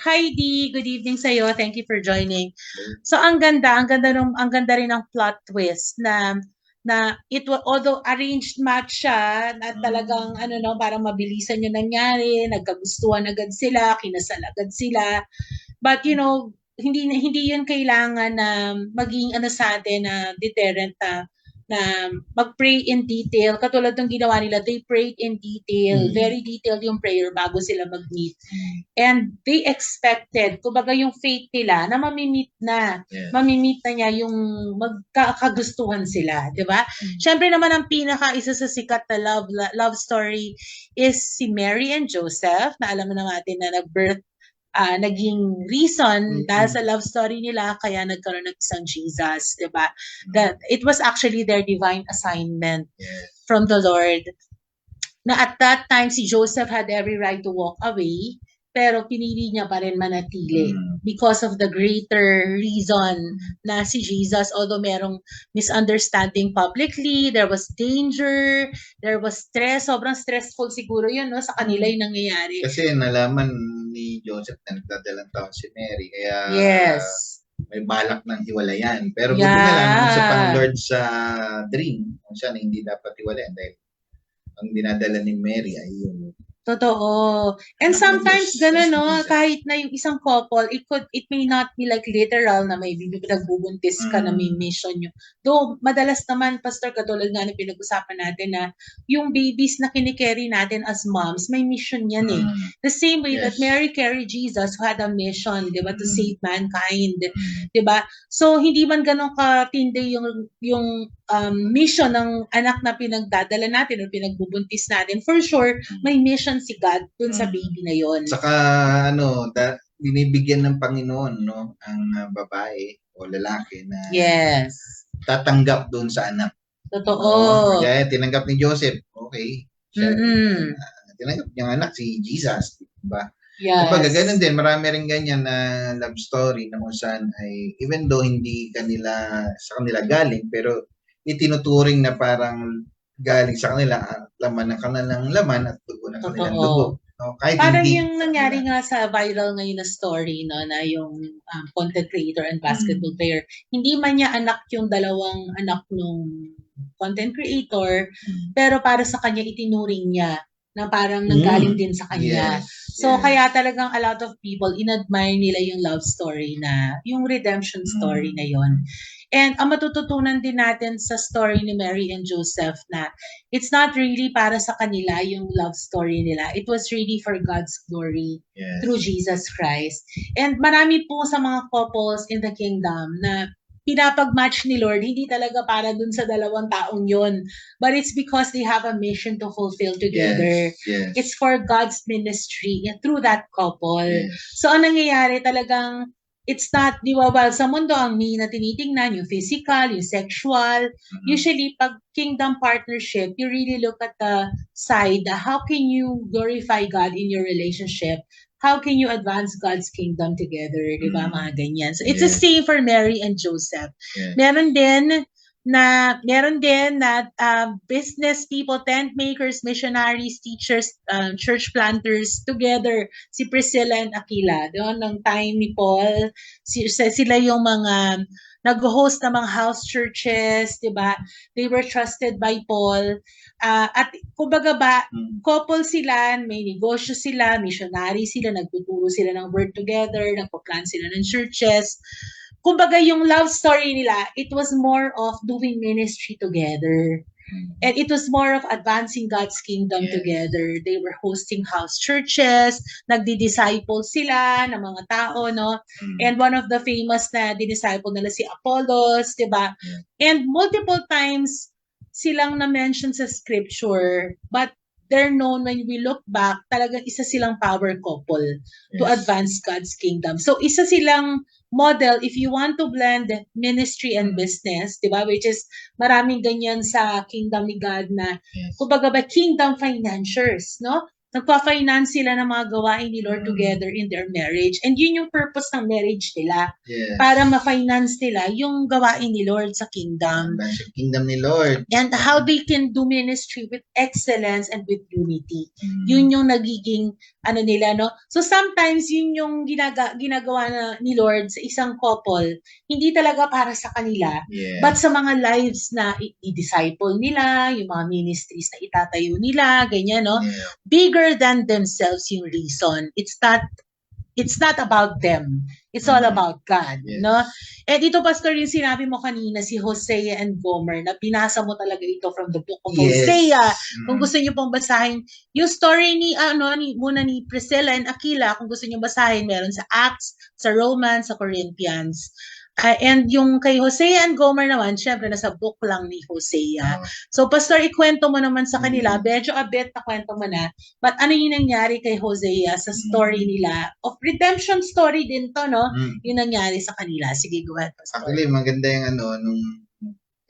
Speaker 1: Heidi, good evening sa iyo. Thank you for joining. So ang ganda rin ng plot twist na it was, although arranged match siya, na talagang parang mabilisan yung nangyari, nagkagustuhan agad sila, kinasal agad sila. But hindi yun kailangan na maging sa atin na deterrent na mag-pray in detail. Katulad ng ginawa nila, they prayed in detail. Very detailed yung prayer bago sila mag-meet. And they expected, kumbaga yung faith nila na mamimit na niya yung magkakagustuhan sila, di ba? Siyempre naman ang isa sa sikat na love story is si Mary and Joseph, na alam natin na nag-birth naging reason dahil sa love story nila kaya nagkaroon ng isang Jesus, di ba? That it was actually their divine assignment from the Lord. Na at that time si Joseph had every right to walk away, pero pinili niya pa rin manatili because of the greater reason na si Jesus, although merong misunderstanding publicly, there was danger, there was stress, sobrang stressful siguro yun sa kanila yung nangyayari.
Speaker 2: Kasi nalaman ni Joseph na nagdadalang taon si Mary, kaya may balak ng hiwalayan. Pero buti na lang sa pang-Lord sa dream, kung siya na hindi dapat hiwalayan dahil ang dinadala ni Mary ay yung
Speaker 1: totoo. And sometimes gano'n, kahit na yung isang couple, it may not be like literal na may nagbubuntis ka na may mission nyo. Though, madalas naman, Pastor, katulad nga na pinag-usapan natin na yung babies na kinikerry natin as moms, may mission yan eh. The same way that Mary carried Jesus who had a mission, di ba, to save mankind. Di ba? So, hindi man gano'n katindi yung mission ng anak na pinagdadala natin o pinagbubuntis natin. For sure, may mission si God dun sa baby na yon.
Speaker 2: Saka binibigyan ng Panginoon ang babae o lalaki na tatanggap dun sa anak.
Speaker 1: Totoo.
Speaker 2: Kaya tinanggap ni Joseph, okay. Tinanggap niyang anak si Jesus, diba? Kapag ganun din, marami rin ganyan na love story na kung saan ay even though hindi sa kanila galing, pero itinuturing na parang galing sa kanila, laman ng kanilang laman at dugo ng kanilang dugo. Kahit
Speaker 1: parang yung nangyari nga sa viral ngayon na story, na yung content creator and basketball player, hindi man niya anak yung dalawang anak nung content creator, pero para sa kanya itinuring niya na parang nanggaling din sa kanya. So, kaya talagang a lot of people inadmire nila yung love story na, yung redemption story na yon. And ang matututunan din natin sa story ni Mary and Joseph na it's not really para sa kanila yung love story nila. It was really for God's glory through Jesus Christ. And marami po sa mga couples in the kingdom na pinapag-match ni Lord, hindi talaga para dun sa dalawang taong yon, but it's because they have a mission to fulfill together. It's for God's ministry through that couple. So, ang nangyayari talagang, it's not, di ba, well, sa mundo ang na tinitingnan, yung physical, yung sexual. Usually, pag kingdom partnership, you really look at the side, how can you glorify God in your relationship? How can you advance God's kingdom together? Di ba, mga ganyan. So, it's the same for Mary and Joseph. Meron din na business people, tent makers, missionaries, teachers, church planters together, si Priscilla and Aquila. Doon, ng time ni Paul, sila yung mga nag-host ng mga house churches, di ba? They were trusted by Paul. At kumbaga ba, couple sila, may negosyo sila, missionary sila, nagtuturo sila ng word together, nagpa-plan sila ng churches. Kumbaga yung love story nila, it was more of doing ministry together. And it was more of advancing God's kingdom together. They were hosting house churches, nagdi-disciple sila ng mga tao, no? And one of the famous na di-disciple nila si Apollos, di ba? And multiple times silang na-mention sa scripture, but they're known when we look back, talagang isa silang power couple to
Speaker 2: Yes.
Speaker 1: advance God's kingdom. So isa silang model if you want to blend ministry and business, di ba? Which is maraming ganyan sa kingdom ni God na,
Speaker 2: Yes.
Speaker 1: kumbaga ba, kingdom financiers, no? Nagpa-finance sila ng mga gawain ni Lord together in their marriage. And yun yung purpose ng marriage nila.
Speaker 2: Yes.
Speaker 1: Para ma-finance nila yung gawain ni Lord sa kingdom.
Speaker 2: Advance yung kingdom ni Lord.
Speaker 1: And how they can do ministry with excellence and with unity. Yun yung nagiging ano nila, no? So sometimes yun yung ginagawa na ni Lord sa isang couple, hindi talaga para sa kanila,
Speaker 2: Yes.
Speaker 1: but sa mga lives na i-disciple nila, yung mga ministries na itatayo nila, ganyan, no?
Speaker 2: Yeah.
Speaker 1: Bigger than themselves yung reason. It's not about them. It's all about God,
Speaker 2: Yes.
Speaker 1: no? And ito, Pastor, yung sinabi mo kanina, si Hosea and Gomer, na binasa mo talaga ito from the book of
Speaker 2: Yes.
Speaker 1: Hosea. Kung gusto niyo pong basahin, yung story ni Priscilla and Aquila, kung gusto niyo basahin, meron sa Acts, sa Romans, sa Corinthians. And yung kay Hosea and Gomer naman, syempre nasa book lang ni Hosea. So, Pastor, ikwento mo naman sa kanila, medyo a bit na kwento mo na, but ano yung nangyari kay Hosea sa story nila? Of redemption story din to, no? Yung nangyari sa kanila. Sige, go ahead, Pastor.
Speaker 2: Actually, maganda yung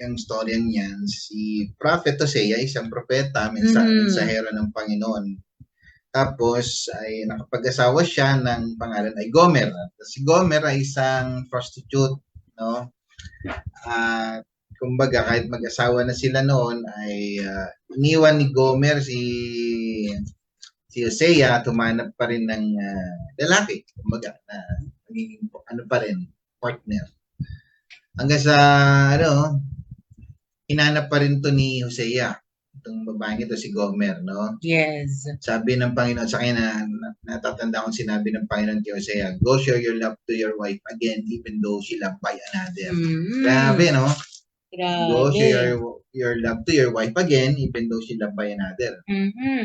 Speaker 2: yung story niyan. Si Prophet Hosea, isang propeta, mensahero ng Panginoon. Tapos ay nakapag-asawa siya ng pangalan ay Gomer. Si Gomer ay isang prostitute, no? Kumbaga kahit mag-asawa na sila noon ay iniwan ni Gomer si Hosea, tumanap pa rin ng lalaki, kumbaga na ano pa rin, partner. Hanggang sa hinanap pa rin to ni Hosea. Itong babaeng ito, si Gomer, no?
Speaker 1: Yes.
Speaker 2: Sabi ng Panginoon sa kanya, natatanda kong sinabi ng Panginoon kay Hosea, go show your love to your wife again, even though she loved by another. Grabe, no?
Speaker 1: Grabe.
Speaker 2: Go show your love to your wife again, even though she loved by another.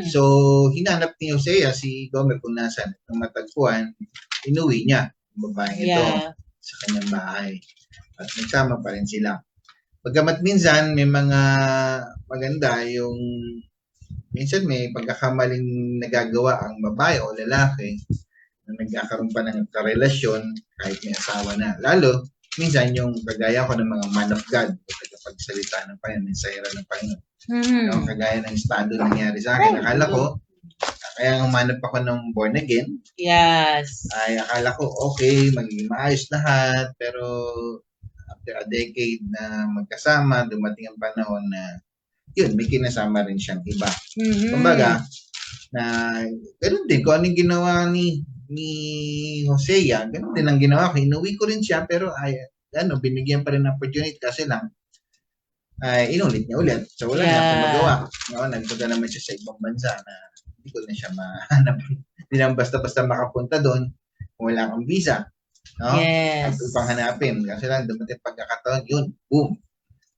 Speaker 2: So, hinanap ni Hosea si Gomer kung nasan. Nung matagpuan, inuwi niya ang babaeng ito sa kanyang bahay. At nagsama pa rin sila. Pagkamat minsan may mga maganda yung minsan may pagkakamaling nagagawa ang babae o lalaki na nagkakaroon pa ng karelasyon kahit may asawa na. Lalo, minsan yung kagaya ko ng mga man of God o tagapagsalita ng Panginoon, mensahero ng Panginoon. No, kagaya ng estado nangyari sa akin. Akala ko, kaya umanap ako ng born again.
Speaker 1: Yes.
Speaker 2: Ay akala ko, okay, magiging maayos lahat. Pero after a decade na magkasama, dumating ang panahon na yun, may kinasama rin siyang iba. Kumbaga, na ganun din, kung anong ginawa ni Hosea, ganun din ang ginawa ko. Inuwi ko rin siya, pero binigyan pa rin ng opportunity kasi lang, inulit niya ulit. So, wala na akong magawa. No, nagpunta naman siya sa ibang bansa na hindi ko na siya mahanap. Hindi naman basta-basta makapunta doon kung wala kang visa. No?
Speaker 1: Yes.
Speaker 2: At upang hanapin. Kasi lang dumating pagkakataon, yun, boom.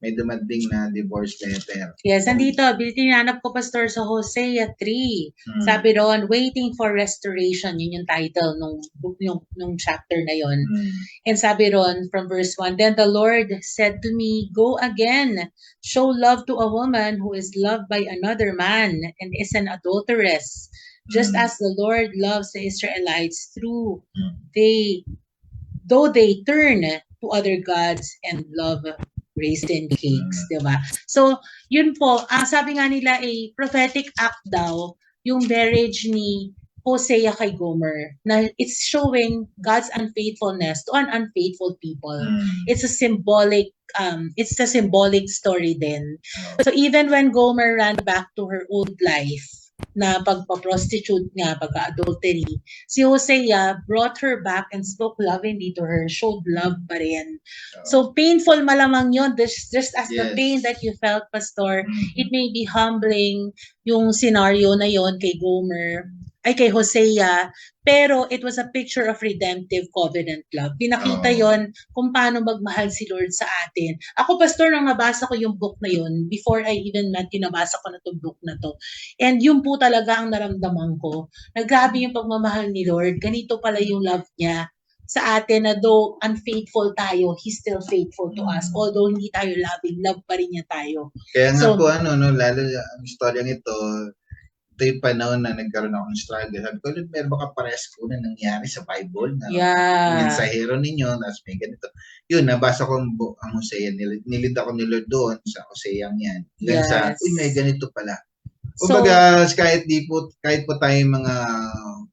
Speaker 2: May dumating na divorce letter.
Speaker 1: Yes, andito, tinanap ko, Pastor, sa Hosea 3. Sabi doon, Waiting for Restoration. Yun yung title nung chapter na yun. And sabi doon, from verse 1, Then the Lord said to me, Go again, show love to a woman who is loved by another man and is an adulteress. Just as the Lord loves the Israelites though they turn to other gods and love raisin cakes, diba? So, yun po, sabi nga nila prophetic act daw, yung marriage ni Hosea kay Gomer, na it's showing God's unfaithfulness to an unfaithful people. It's a symbolic story din. So, even when Gomer ran back to her old life, na pagpa-prostitute nga, pagka-adultery, si Hosea brought her back and spoke lovingly to her, showed love pa rin. So, painful malamang yun, just as the pain that you felt, Pastor, it may be humbling yung scenario na yon kay Hosea, pero it was a picture of redemptive covenant love. Pinakita yon kung paano magmahal si Lord sa atin. Ako, Pastor, nang nabasa ko yung book na yon, before I even met, nabasa ko na itong book na to. And yun po talaga ang naramdaman ko. Naggrabe yung pagmamahal ni Lord. Ganito pala yung love niya sa atin, na though unfaithful tayo, He's still faithful to us. Although hindi tayo loving, love pa rin niya tayo.
Speaker 2: Kaya nga po, lalo ang istoryang ito, ito yung panahon na nagkaroon ako ng struggle. Sabi ko, Lord, meron ba kapares ko na nangyari sa Bible na mensahero ninyo, tapos may ganito. Yun, nabasa ko ang Hosea. Nilid ako ni Lord doon sa Hosea yan. Hanggang sa, may ganito pala. Kumbaga, kahit po tayo mga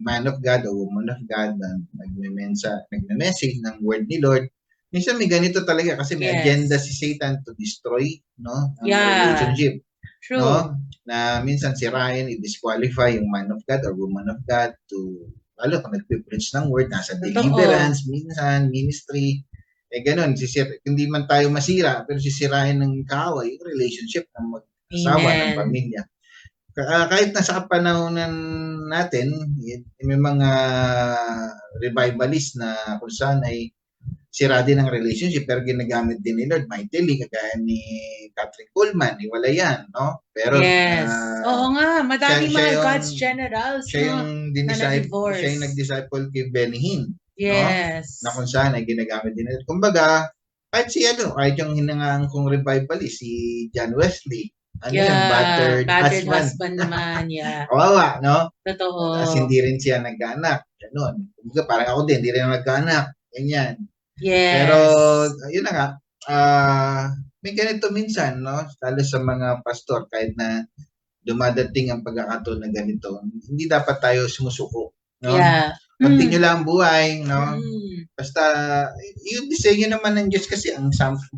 Speaker 2: man of God o woman of God na nagme-message ng word ni Lord, minsan may ganito talaga kasi may agenda si Satan to destroy, no, ang relationship. True. No? Na minsan sirain, i-disqualify yung man of God or woman of God to, kung nagpipreach ng word, nasa deliverance, minsan, ministry, ganun, hindi man tayo masira, pero sisirain ng kaaway yung relationship ng mag-asawa, ng pamilya. Kahit nasa kapanahonan natin, may mga revivalist na kung saan ay sira din ang relationship pero ginagamit din ni Lord mightily, kagaya ni Catherine Kuhlman, wala yan, no? Pero
Speaker 1: oo nga, madami mga God's generals,
Speaker 2: siya yung nag-disciple kay Benny Hinn, no? Na kung saan ay ginagamit din nila. Kumbaga, kahit yung hinangaan kong revivalist, si John Wesley, yung battered husband naman, kawawa, no?
Speaker 1: Totoo.
Speaker 2: Kasi hindi rin siya nagkaanak. Ganun. Kumbaga, parang ako din, hindi rin nagkaanak. Ganyan. Pero, yun na nga, may ganito minsan, no? Lalo sa mga pastor, kahit na dumadating ang pagkakataon na ganito, hindi dapat tayo sumusuko, no? Continue lang ang buhay, no? Basta, yung disenyo naman ng Diyos kasi, ang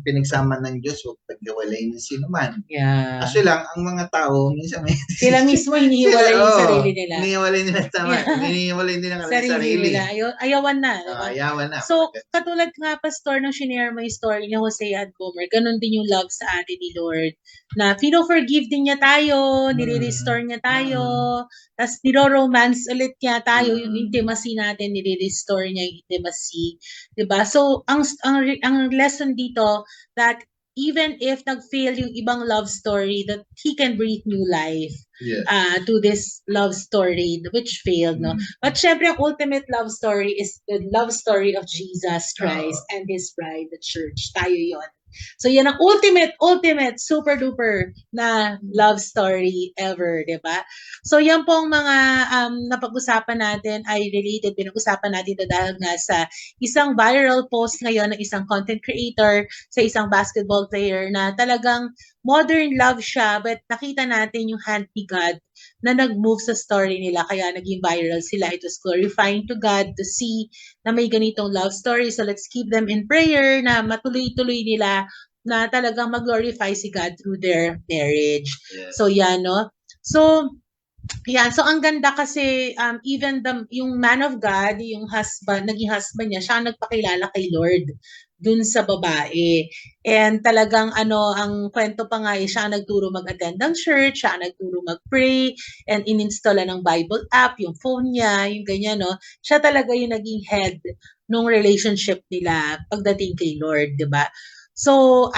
Speaker 2: pinagsama ng Diyos, huwag paghiwalay ng sino man. Kasi lang, ang mga tao, minsan may...
Speaker 1: Sila mismo hinihiwalay yung sarili nila.
Speaker 2: Hinihiwalay nila, tama. Hinihiwalay nila ang sarili
Speaker 1: nila. Ayawan na.
Speaker 2: Ayawan na.
Speaker 1: So, katulad nga, Pastor, nung shinare mo yung story ni Hosea at Gomer, ganun din yung love sa atin ni Lord. Na forgive din niya tayo, nire-restore niya tayo, tapos niro-romance ulit niya tayo, yung intimacy natin, nire-restore niya yung intimacy. Diba? So, ang lesson dito, that even if nag-fail yung ibang love story, that He can breathe new life to this love story which failed, no? But syempre, ang ultimate love story is the love story of Jesus Christ and His bride, the church. Tayo yon. So, yan ang ultimate, super-duper na love story ever, di ba? So, yan pong mga napag-usapan natin ay related, pinag-usapan natin dahil nga sa isang viral post ngayon ng isang content creator sa isang basketball player na talagang modern love siya, but nakita natin yung hand ni God na nag-move sa story nila, kaya naging viral sila. It was glorifying to God to see na may ganitong love story. So let's keep them in prayer na matuloy-tuloy nila na talagang mag-glorify si God through their marriage. So yan, no? So, yan. So, ang ganda kasi even yung man of God, yung naging husband niya, siya nagpakilala kay Lord dun sa babae. And talagang ang kwento pa nga, siya nagturo mag-attend ng church, siya nagturo mag-pray, and in-install ng Bible app, yung phone niya, yung ganyan, no? Siya talaga yung naging head nung relationship nila pagdating kay Lord, di ba? So,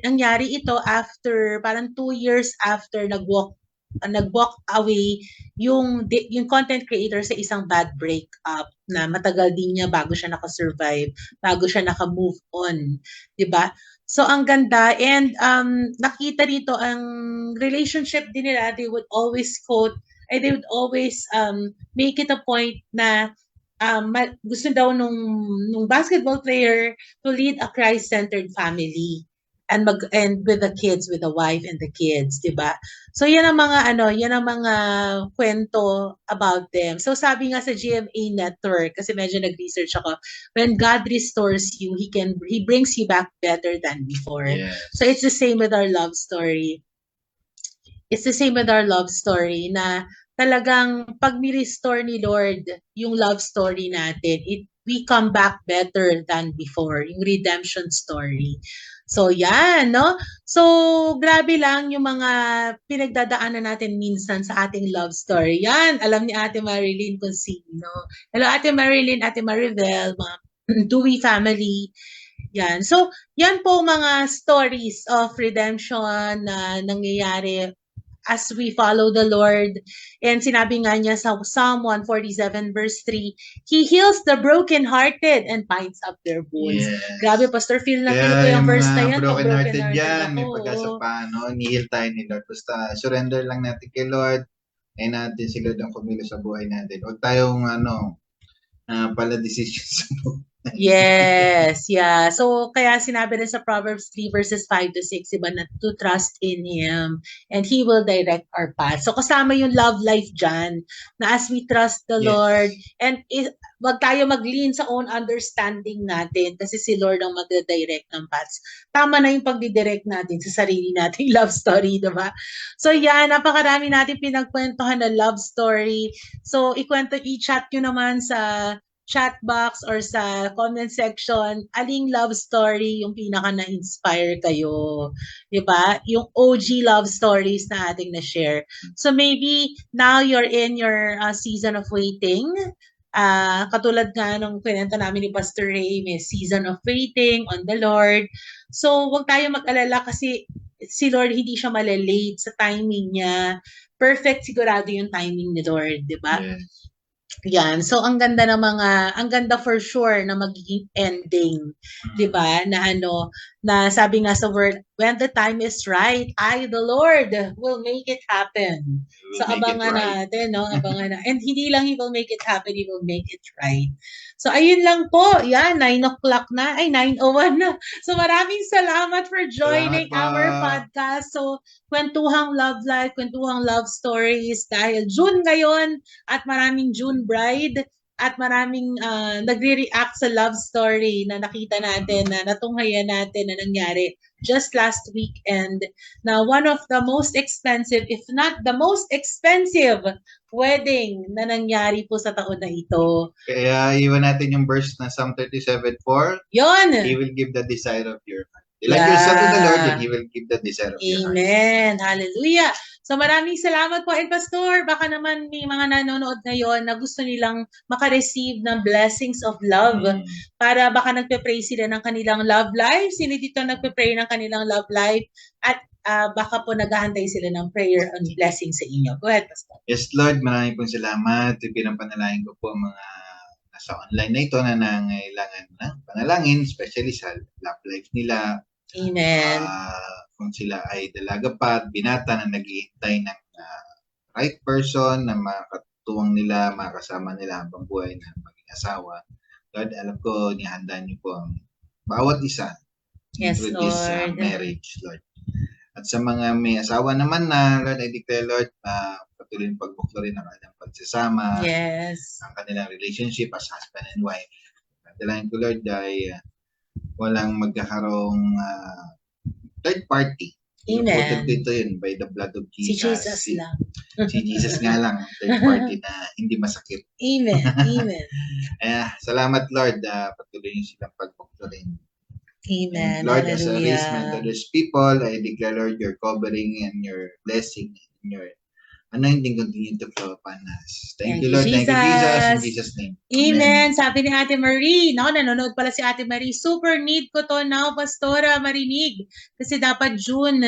Speaker 1: nangyari ito after, parang 2 years after nag-walk away yung content creator sa isang bad breakup na matagal din niya bago siya naka-survive, bago siya naka-move on, 'di ba? So ang ganda, and nakita dito ang relationship din nila, they would always make it a point na gusto daw nung basketball player to lead a Christ-centered family. And with the kids, with the wife and the kids, 'di ba? So yan ang mga kwento about them. So sabi nga sa GMA Network, kasi medyo nag-research ako, when God restores you, He brings you back better than before. So it's the same with our love story. It's the same with our love story na talagang pag ni-restore ni Lord yung love story natin, we come back better than before, yung redemption story. So, yan, no? So, grabe lang yung mga pinagdadaanan natin minsan sa ating love story. Yan, alam ni Ate Marilyn kung sino. Hello, Ate Marilyn, Ate Maribel, mga Dewey family. Yan. So, yan po mga stories of redemption na nangyayari as we follow the Lord. And sinabi nga niya sa Psalm 147 verse 3, He heals the brokenhearted and binds up their wounds. Grabe, Pastor Phil, na feel ko yung verse na yan.
Speaker 2: Brokenhearted yan, may pag-asa pa, no? Ni-heal tayo ni Lord. Basta surrender lang natin kay Lord. Kaya natin si Lord ang kumilos sa buhay natin. Huwag tayong pala decision sa buhay.
Speaker 1: Yes, yeah. So, kaya sinabi rin sa Proverbs 3 verses 5 to 6, diba, na to trust in Him and He will direct our path. So, kasama yung love life dyan, na as we trust the
Speaker 2: Yes.
Speaker 1: Lord, and wag tayo mag-lean sa own understanding natin kasi si Lord ang magda-direct ng paths. Tama na yung pagdidirect natin sa sarili nating love story, diba? So, yan, napakarami natin pinagkwentuhan na love story. So, i-chat nyo naman sa chat box or sa comment section, aling love story yung pinaka na-inspire kayo. Diba? Yung OG love stories na ating na-share. So maybe now you're in your season of waiting. Katulad nga nung kwento namin ni Pastor Ray, may season of waiting on the Lord. So huwag tayo mag-alala kasi si Lord hindi siya malalate sa timing niya. Perfect sigurado yung timing ni Lord, diba?
Speaker 2: Yes.
Speaker 1: Yan. So, ang ganda for sure na magiging ending. 'Di ba? Na sabi nga sa word, when the time is right, I, the Lord, will make it happen. So, abangan natin, no? Abangan na. And hindi lang He will make it happen, He will make it right. So, ayun lang po. Yan, 9 o'clock na. Ay, 9:01 na. So, maraming salamat for joining our podcast. So, kwentuhang love life, kwentuhang love stories dahil June ngayon at maraming June bride at maraming nagre-react sa love story na nakita natin, na natunghayan natin na nangyari just last weekend, na one of the most expensive, if not the most expensive wedding na nangyari po sa taon na ito.
Speaker 2: Kaya iwan natin yung verse na Psalm 37:4.
Speaker 1: Yun!
Speaker 2: He will give the desire of your heart. Delight yourself to the Lord and He will give the desire of your heart.
Speaker 1: Amen. Hallelujah. So maraming salamat po. And Pastor, baka naman may mga nanonood ngayon na gusto nilang makareceive ng blessings of love. Para baka nagpe-pray sila ng kanilang love life. Sino dito nagpe-pray ng kanilang love life? At baka po naghahantay sila ng prayer and blessing sa inyo. Go ahead, Pastor.
Speaker 2: Yes, Lord. Maraming pong salamat. Pinapanalangin ko po mga nasa online na ito na nangailangan ng panalangin, especially sa love life nila.
Speaker 1: Amen.
Speaker 2: Kung sila ay dalaga pa at binata na naghihintay ng right person na makatuwang nila, makasama nila habang buhay na maging asawa. Lord, alam ko, nihanda niyo po ang bawat isa into this marriage, Lord. At sa mga may asawa naman na, Lord, I declare, Lord, patuloy yung pagbuklo rin ang kanilang pagsasama, ang kanilang relationship as husband and wife. Dalangin ko, Lord, ay walang magkakaroong third party.
Speaker 1: Amen.
Speaker 2: Ito yun by the blood of Jesus.
Speaker 1: Si Jesus lang.
Speaker 2: Si Jesus nga lang, third party na hindi masakit.
Speaker 1: Amen. Amen.
Speaker 2: Salamat, Lord. Patuloy niyo silang pagbuklorin.
Speaker 1: Amen.
Speaker 2: And Lord,
Speaker 1: Hallelujah.
Speaker 2: as a raisement of those people, I declare, Lord, your covering and your blessing and your anointing continue to flow upon us. Thank you, Lord.
Speaker 1: Jesus.
Speaker 2: Thank you, Jesus. In Jesus' name.
Speaker 1: Amen. Sabi ni Ate Marie, nanonood pala si Ate Marie, super need ko to now, Pastora, marinig. Kasi dapat June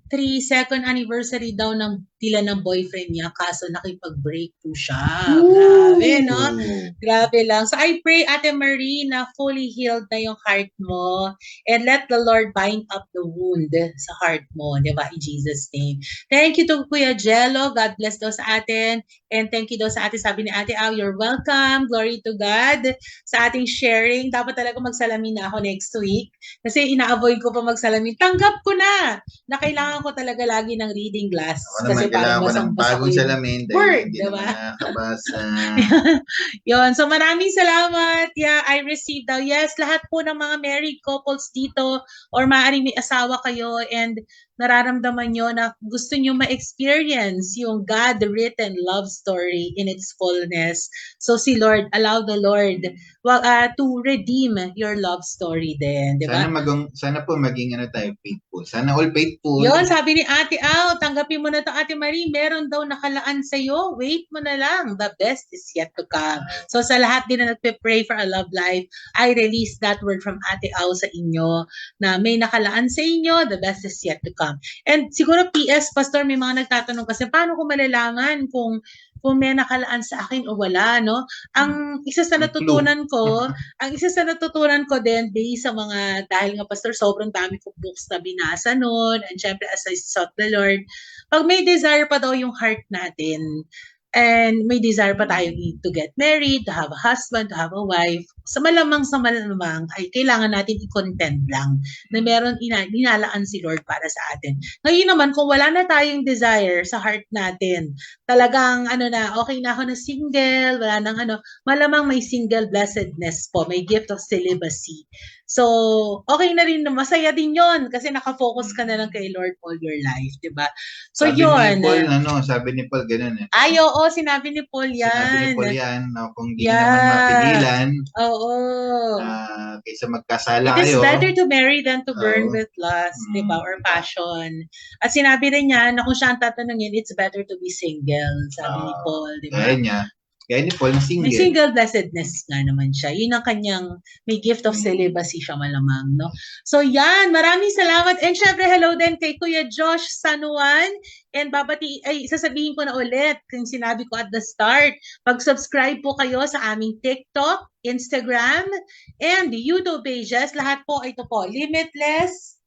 Speaker 1: 3, second anniversary daw ng tila ng boyfriend niya, kaso nakipag-break po siya. Grabe, no? Grabe lang. So I pray, Ate Marie, na fully healed na yung heart mo and let the Lord bind up the wound sa heart mo, di ba? In Jesus' name. Thank you to Kuya Jello. God bless daw sa atin. And thank you daw sa atin. Sabi ni Ate Au, you're welcome. Glory to God sa ating sharing. Dapat talaga magsalamin na ako next week kasi ina-avoid ko pa magsalamin. Tanggap ko na kailangan ko talaga lagi ng reading glass. Kasi
Speaker 2: kailangan ko ng bagong salamin dahil hindi
Speaker 1: diba?
Speaker 2: naman nakakabasa.
Speaker 1: Yun. So maraming salamat. Yeah, I received daw. Yes, lahat po ng mga married couples dito or maaaring may asawa kayo and nararamdaman nyo na gusto nyo ma-experience yung God-written love story in its fullness. So si Lord, allow the Lord to redeem your love story din. Diba?
Speaker 2: Sana po maging faithful. Sana all faithful.
Speaker 1: Yun, sabi ni Ate Au, tanggapin mo na to Ate Marie, meron daw nakalaan sa'yo. Wait mo na lang. The best is yet to come. So sa lahat din na nagpe-pray for a love life, I release that word from Ate Au sa inyo na may nakalaan sa inyo, the best is yet to come. And siguro PS, Pastor, may mga nagtatanong kasi paano ko malalaman kung kung may nakalaan sa akin o wala, no? Ang isa sa
Speaker 2: Ang
Speaker 1: natutunan ko, din based sa mga, dahil nga pastor, sobrang dami kong books na binasa noon, and syempre as I sought the Lord, pag may desire pa daw yung heart natin, and may desire pa tayo to get married, to have a husband, to have a wife, sa malamang ay kailangan natin i-content lang na meron inalaan si Lord para sa atin. Ngayon naman, kung wala na tayong desire sa heart natin, talagang okay na ako na single, wala nang malamang may single blessedness po, may gift of celibacy. So, okay na rin, masaya din yon kasi nakafocus ka na lang kay Lord all your life, di ba? So,
Speaker 2: sabi ni Paul, ganun eh.
Speaker 1: Ay, oo, sinabi ni Paul yan.
Speaker 2: Sinabi ni Paul yan, na kung di naman mapigilan, kaysa magkasala kayo.
Speaker 1: It is better to marry than to burn with lust, di ba? Or passion. At sinabi rin niya na kung siya ang tatanungin, it's better to be single, sabi ni Paul, di ba?
Speaker 2: Kaya ni Paul, single.
Speaker 1: May single blessedness nga naman siya. Yun ang kanyang, may gift of celibacy siya malamang, no? So yan, maraming salamat. And syempre, hello din kay Kuya Josh San Juan. And sasabihin ko na ulit, kung sinabi ko at the start, pag-subscribe po kayo sa aming TikTok, Instagram, and YouTube pages. Lahat po, ito po, Limitless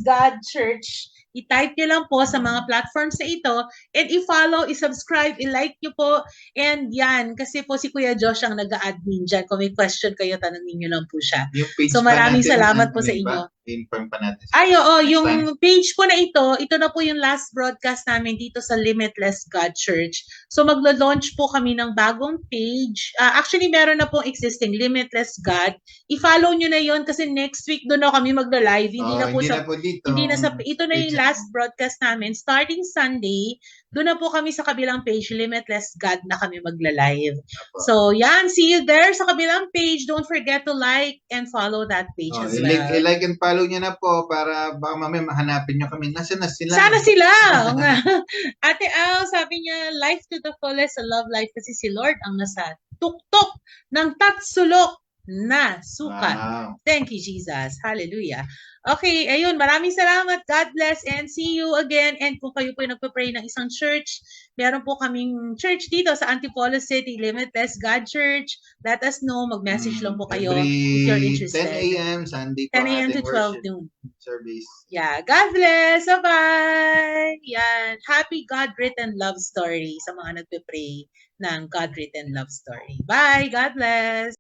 Speaker 1: God Church. I-type nyo lang po sa mga platforms na ito and i-follow, i-subscribe, i-like nyo po. And yan, kasi po si Kuya Josh ang nag-a-admin dyan. Kung may question kayo, tanongin nyo lang po siya. So maraming salamat po sa inyo.
Speaker 2: I-inform pa natin.
Speaker 1: Yung page po na ito na po yung last broadcast namin dito sa Limitless God Church. So maglo-launch po kami ng bagong page. Actually, meron na pong existing Limitless God. I-follow nyo na yon kasi next week doon na kami maglo-live. Ito na yung last broadcast namin. Starting Sunday, doon na po kami sa kabilang page, Limitless God, na kami magla-live. So yan, see you there sa kabilang page. Don't forget to like and follow that page as well.
Speaker 2: I-like and follow nyo na po para baka mamaya mahanapin nyo kami. Nasaan na sila?
Speaker 1: Sana sila! Ate Al, sabi niya, life to the fullest, love life kasi si Lord ang nasa tuktok ng tatsulok na sukat. Wow. Thank you, Jesus. Hallelujah. Okay, ayun, maraming salamat. God bless and see you again. And kung kayo po nagpa-pray ng isang church, meron po kaming church dito sa Antipolo City, Limitless God Church. Let us know. Mag-message lang po kayo if you're interested.
Speaker 2: 10 a.m. Sunday
Speaker 1: 10 a.m. to 12 noon.
Speaker 2: Service.
Speaker 1: Yeah, God bless. Bye-bye. Yan. Happy God-written love story sa mga nagpe-pray ng God-written love story. Bye. God bless.